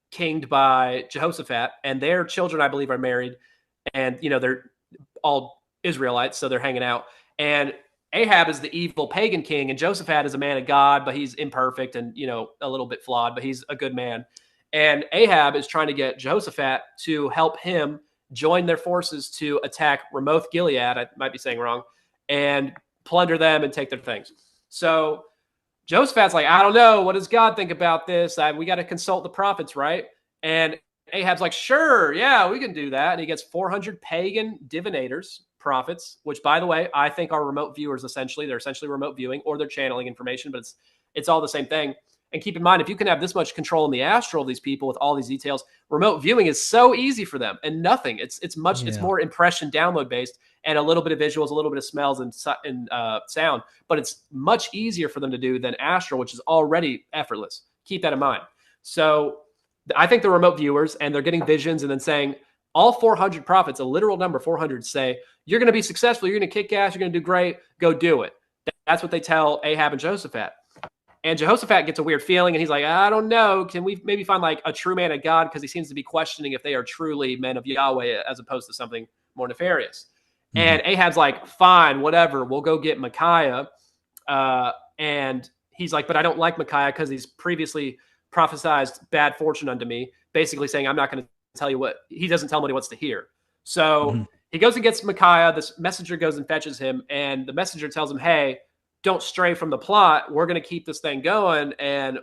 Speaker 3: kinged by Jehoshaphat. And their children, I believe, are married. And, they're all Israelites, so they're hanging out. And Ahab is the evil pagan king, and Jehoshaphat is a man of God, but he's imperfect and, a little bit flawed, but he's a good man. And Ahab is trying to get Jehoshaphat to help him join their forces to attack Ramoth Gilead, I might be saying wrong, and plunder them and take their things. So Jehoshaphat's like, I don't know. What does God think about this? We got to consult the prophets, right? And Ahab's like, sure, yeah, we can do that. And he gets 400 pagan divinators, prophets, which, by the way, I think are remote viewers, essentially. They're essentially remote viewing, or they're channeling information, but it's all the same thing. And keep in mind, if you can have this much control in the astral of these people with all these details, remote viewing is so easy for them and nothing. It's more impression download based and a little bit of visuals, a little bit of smells and sound, but it's much easier for them to do than astral, which is already effortless. Keep that in mind. So I think the remote viewers, and they're getting visions and then saying all 400 prophets, a literal number, 400, say, you're going to be successful. You're going to kick ass. You're going to do great. Go do it. That's what they tell Ahab and Jehoshaphat. And Jehoshaphat gets a weird feeling, and he's like, I don't know. Can we maybe find like a true man of God? Because he seems to be questioning if they are truly men of Yahweh as opposed to something more nefarious. Mm-hmm. And Ahab's like, fine, whatever. We'll go get Micaiah. And he's like, but I don't like Micaiah because he's previously prophesized bad fortune unto me, basically saying, I'm not going to tell you what. He doesn't tell him what he wants to hear. So he goes and gets Micaiah. This messenger goes and fetches him, and the messenger tells him, hey, don't stray from the plot. We're going to keep this thing going, and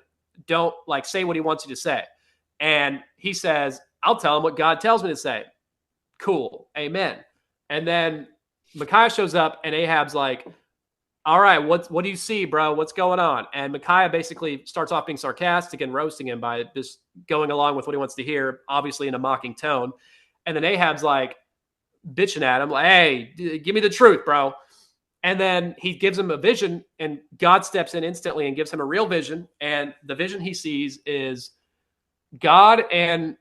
Speaker 3: don't say what he wants you to say. And he says, I'll tell him what God tells me to say. Cool. Amen. And then Micaiah shows up, and Ahab's like, all right, what do you see, bro? What's going on? And Micaiah basically starts off being sarcastic and roasting him by just going along with what he wants to hear, obviously in a mocking tone. And then Ahab's like bitching at him, like, hey, give me the truth, bro. And then he gives him a vision, and God steps in instantly and gives him a real vision. And the vision he sees is God, and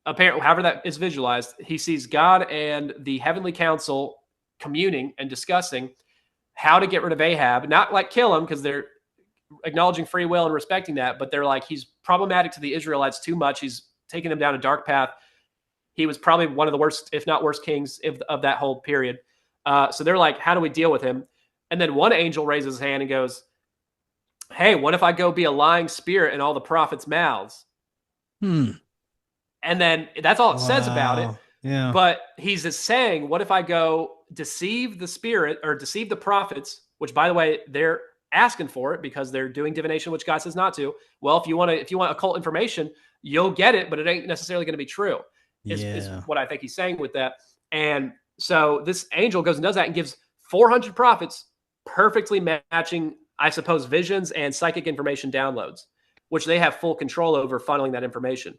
Speaker 3: apparently, however that is visualized, he sees God and the heavenly council communing and discussing how to get rid of Ahab. Not like kill him, because they're acknowledging free will and respecting that, but they're like, he's problematic to the Israelites too much. He's taking them down a dark path. He was probably one of the worst, if not worst, kings of that whole period. So they're like, how do we deal with him? And then one angel raises his hand and goes, hey, what if I go be a lying spirit in all the prophets' mouths? And then that's all it says about it.
Speaker 2: Yeah.
Speaker 3: But he's just saying, what if I go deceive the spirit or deceive the prophets, which, by the way, they're asking for it because they're doing divination, which God says not to. Well, if you want occult information, you'll get it, but it ain't necessarily going to be true. Is what I think he's saying with that. And so this angel goes and does that and gives 400 prophets perfectly matching, I suppose, visions and psychic information downloads, which they have full control over funneling that information.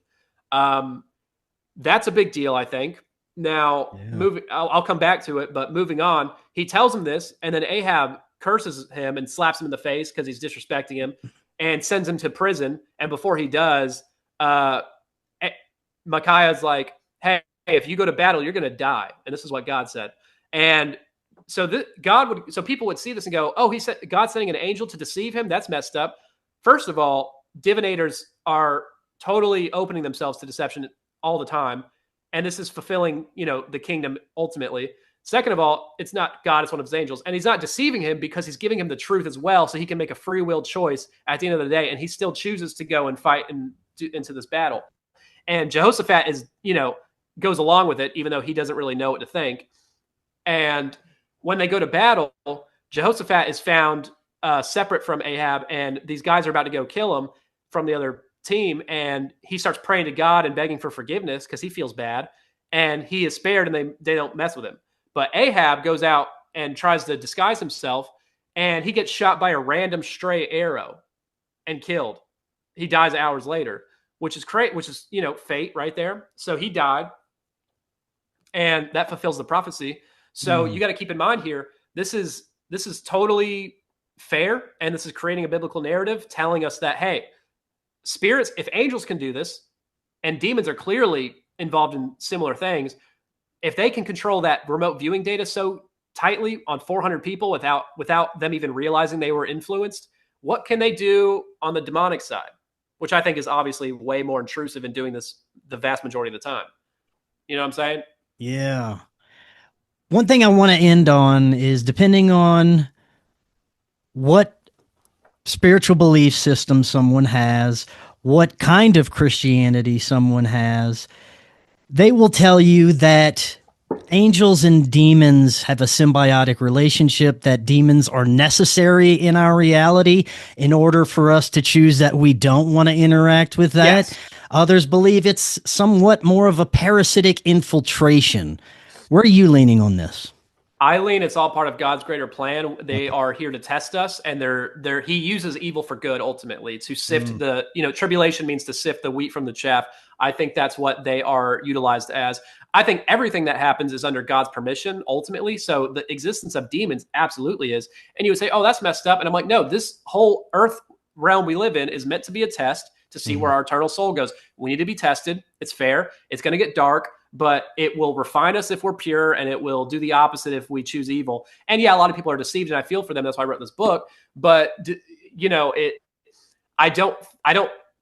Speaker 3: That's a big deal, I think. Now, I'll come back to it, but moving on, he tells him this, and then Ahab curses him and slaps him in the face because he's disrespecting him and sends him to prison. And before he does, Micaiah's like, hey, if you go to battle, you're going to die. And this is what God said. And so people would see this and go, oh, he said God's sending an angel to deceive him. That's messed up. First of all, divinators are totally opening themselves to deception all the time. And this is fulfilling, the kingdom ultimately. Second of all, it's not God, it's one of his angels. And he's not deceiving him because he's giving him the truth as well. So he can make a free will choice at the end of the day. And he still chooses to go and fight into this battle. And Jehoshaphat goes along with it, even though he doesn't really know what to think. And when they go to battle, Jehoshaphat is found separate from Ahab, and these guys are about to go kill him from the other team. And he starts praying to God and begging for forgiveness because he feels bad. And he is spared, and they don't mess with him. But Ahab goes out and tries to disguise himself, and he gets shot by a random stray arrow and killed. He dies hours later, which is fate right there. So he died, and that fulfills the prophecy. So you got to keep in mind here, this is totally fair, and this is creating a biblical narrative telling us that, hey, spirits, if angels can do this, and demons are clearly involved in similar things, if they can control that remote viewing data so tightly on 400 people without them even realizing they were influenced, what can they do on the demonic side? Which I think is obviously way more intrusive in doing this the vast majority of the time. You know what I'm saying?
Speaker 2: Yeah. One thing I want to end on is, depending on what spiritual belief system someone has, what kind of Christianity someone has, they will tell you that angels and demons have a symbiotic relationship, that demons are necessary in our reality in order for us to choose that we don't want to interact with that. Yes. Others believe it's somewhat more of a parasitic infiltration. Where are you leaning on this?
Speaker 3: I lean it's all part of God's greater plan. They are here to test us, and he uses evil for good ultimately to sift tribulation means to sift the wheat from the chaff. I think that's what they are utilized as. I think everything that happens is under God's permission ultimately. So the existence of demons absolutely is. And you would say, oh, that's messed up. And I'm like, no, this whole earth realm we live in is meant to be a test to see where our eternal soul goes. We need to be tested. It's fair. It's going to get dark, but it will refine us if we're pure, and it will do the opposite if we choose evil. And yeah, a lot of people are deceived, and I feel for them. That's why I wrote this book. But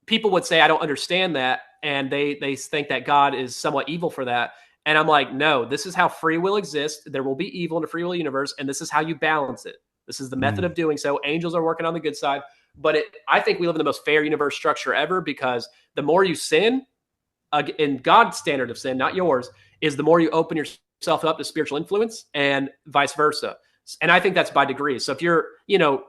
Speaker 3: people would say I don't understand that, and they think that God is somewhat evil for that. And I'm like, no, this is how free will exists. There will be evil in a free will universe, and this is how you balance it. This is the method of doing so. Angels are working on the good side, but I think we live in the most fair universe structure ever, because the more you sin, in God's standard of sin, not yours, is the more you open yourself up to spiritual influence, and vice versa. And I think that's by degrees. So if you're,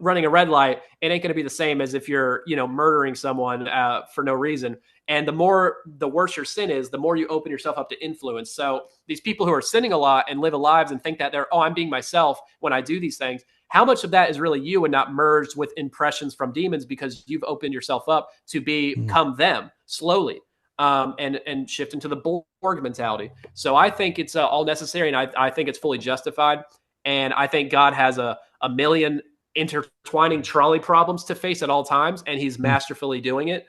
Speaker 3: running a red light, it ain't going to be the same as if you're, murdering someone for no reason. And the worse your sin is, the more you open yourself up to influence. So these people who are sinning a lot and live lives and think that I'm being myself when I do these things, how much of that is really you and not merged with impressions from demons, because you've opened yourself up to become them slowly. And shift into the Borg mentality. So I think it's all necessary, and I think it's fully justified. And I think God has a million intertwining trolley problems to face at all times, and he's masterfully doing it.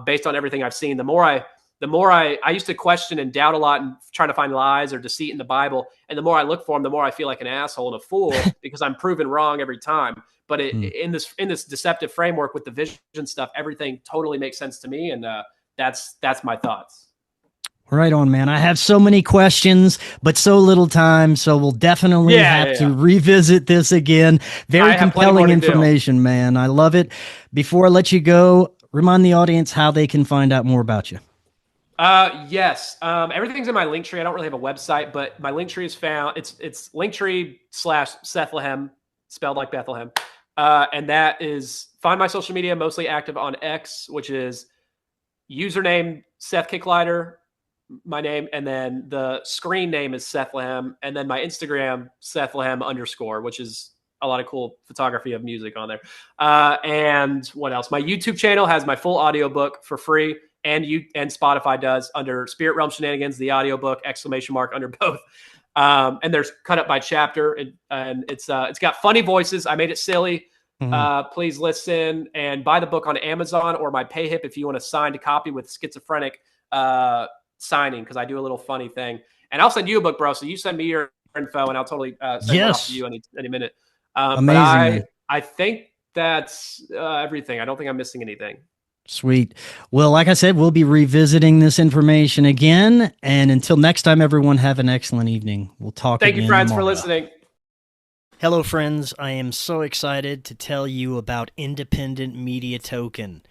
Speaker 3: Based on everything I've seen, the more I used to question and doubt a lot and try to find lies or deceit in the Bible. And the more I look for them, the more I feel like an asshole and a fool because I'm proven wrong every time. But in this deceptive framework with the vision stuff, everything totally makes sense to me. And that's my thoughts.
Speaker 2: Right on, man. I have so many questions, but so little time. So we'll definitely have to revisit this again. Very compelling information, man. I love it. Before I let you go, remind the audience how they can find out more about you.
Speaker 3: Yes. Everything's in my link tree. I don't really have a website, but my link tree is found. It's linktree/Sethlehem, spelled like Bethlehem. And that is, find my social media, mostly active on X, which is username Seth Kicklighter, my name, and then the screen name is Sethlehem, and then my Instagram Sethlehem_, which is a lot of cool photography of music on there. And what else? My YouTube channel has my full audiobook for free, and Spotify does, under Spirit Realm Shenanigans, the audiobook, ! Under both. And there's cut up by chapter, and it's got funny voices. I made it silly. Please listen and buy the book on Amazon or my PayHip if you want a signed copy with schizophrenic signing, because I do a little funny thing. And I'll send you a book, bro. So you send me your info, and I'll totally send that off to you any minute.
Speaker 2: Amazing.
Speaker 3: But I think that's everything. I don't think I'm missing anything.
Speaker 2: Sweet. Well, like I said, we'll be revisiting this information again. And until next time, everyone, have an excellent evening. We'll talk again.
Speaker 3: Thank you, friends,
Speaker 2: tomorrow.
Speaker 3: for listening.
Speaker 2: Hello, friends. I am so excited to tell you about Independent Media Token.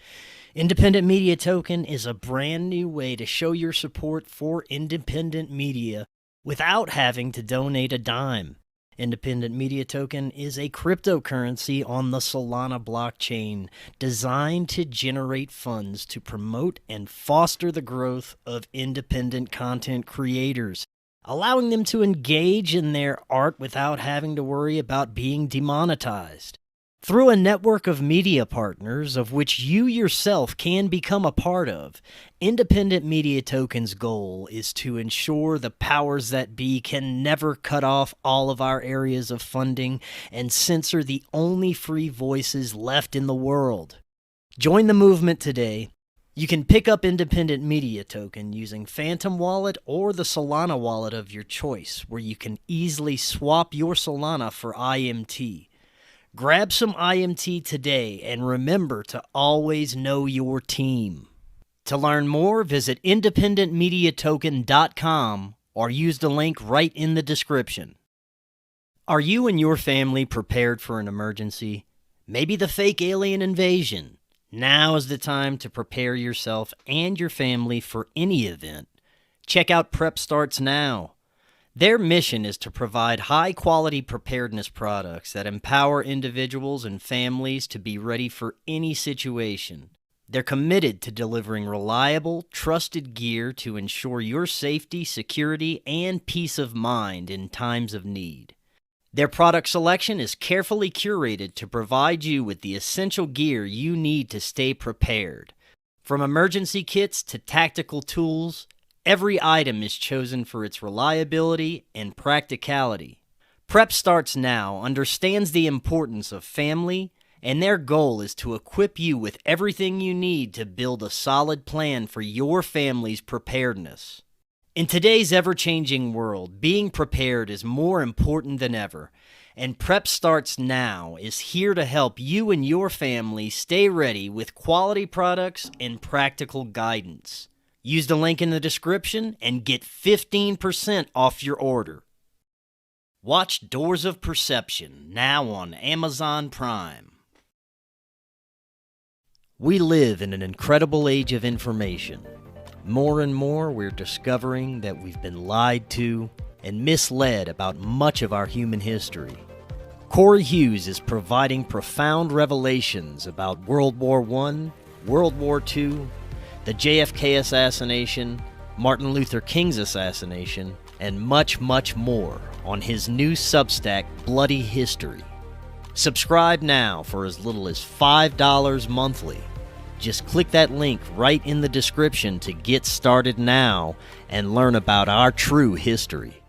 Speaker 2: Independent Media Token is a brand new way to show your support for independent media without having to donate a dime. Independent Media Token is a cryptocurrency on the Solana blockchain designed to generate funds to promote and foster the growth of independent content creators, allowing them to engage in their art without having to worry about being demonetized. Through a network of media partners, of which you yourself can become a part of, Independent Media Token's goal is to ensure the powers that be can never cut off all of our areas of funding and censor the only free voices left in the world. Join the movement today. You can pick up Independent Media Token using Phantom Wallet or the Solana wallet of your choice, where you can easily swap your Solana for IMT. Grab some IMT today and remember to always know your team. To learn more, visit independentmediatoken.com or use the link right in the description. Are you and your family prepared for an emergency? Maybe the fake alien invasion? Now is the time to prepare yourself and your family for any event. Check out Prep Starts Now. Their mission is to provide high-quality preparedness products that empower individuals and families to be ready for any situation. They're committed to delivering reliable, trusted gear to ensure your safety, security, and peace of mind in times of need. Their product selection is carefully curated to provide you with the essential gear you need to stay prepared. From emergency kits to tactical tools, every item is chosen for its reliability and practicality. Prep Starts Now understands the importance of family, and their goal is to equip you with everything you need to build a solid plan for your family's preparedness. In today's ever-changing world, being prepared is more important than ever, and Prep Starts Now is here to help you and your family stay ready with quality products and practical guidance. Use the link in the description and get 15% off your order. Watch Doors of Perception now on Amazon Prime. We live in an incredible age of information. More and more, we're discovering that we've been lied to and misled about much of our human history. Cory Hughes is providing profound revelations about World War I, World War II, the JFK assassination, Martin Luther King's assassination, and much, much more on his new Substack, Bloody History. Subscribe now for as little as $5 monthly. Just click that link right in the description to get started now and learn about our true history.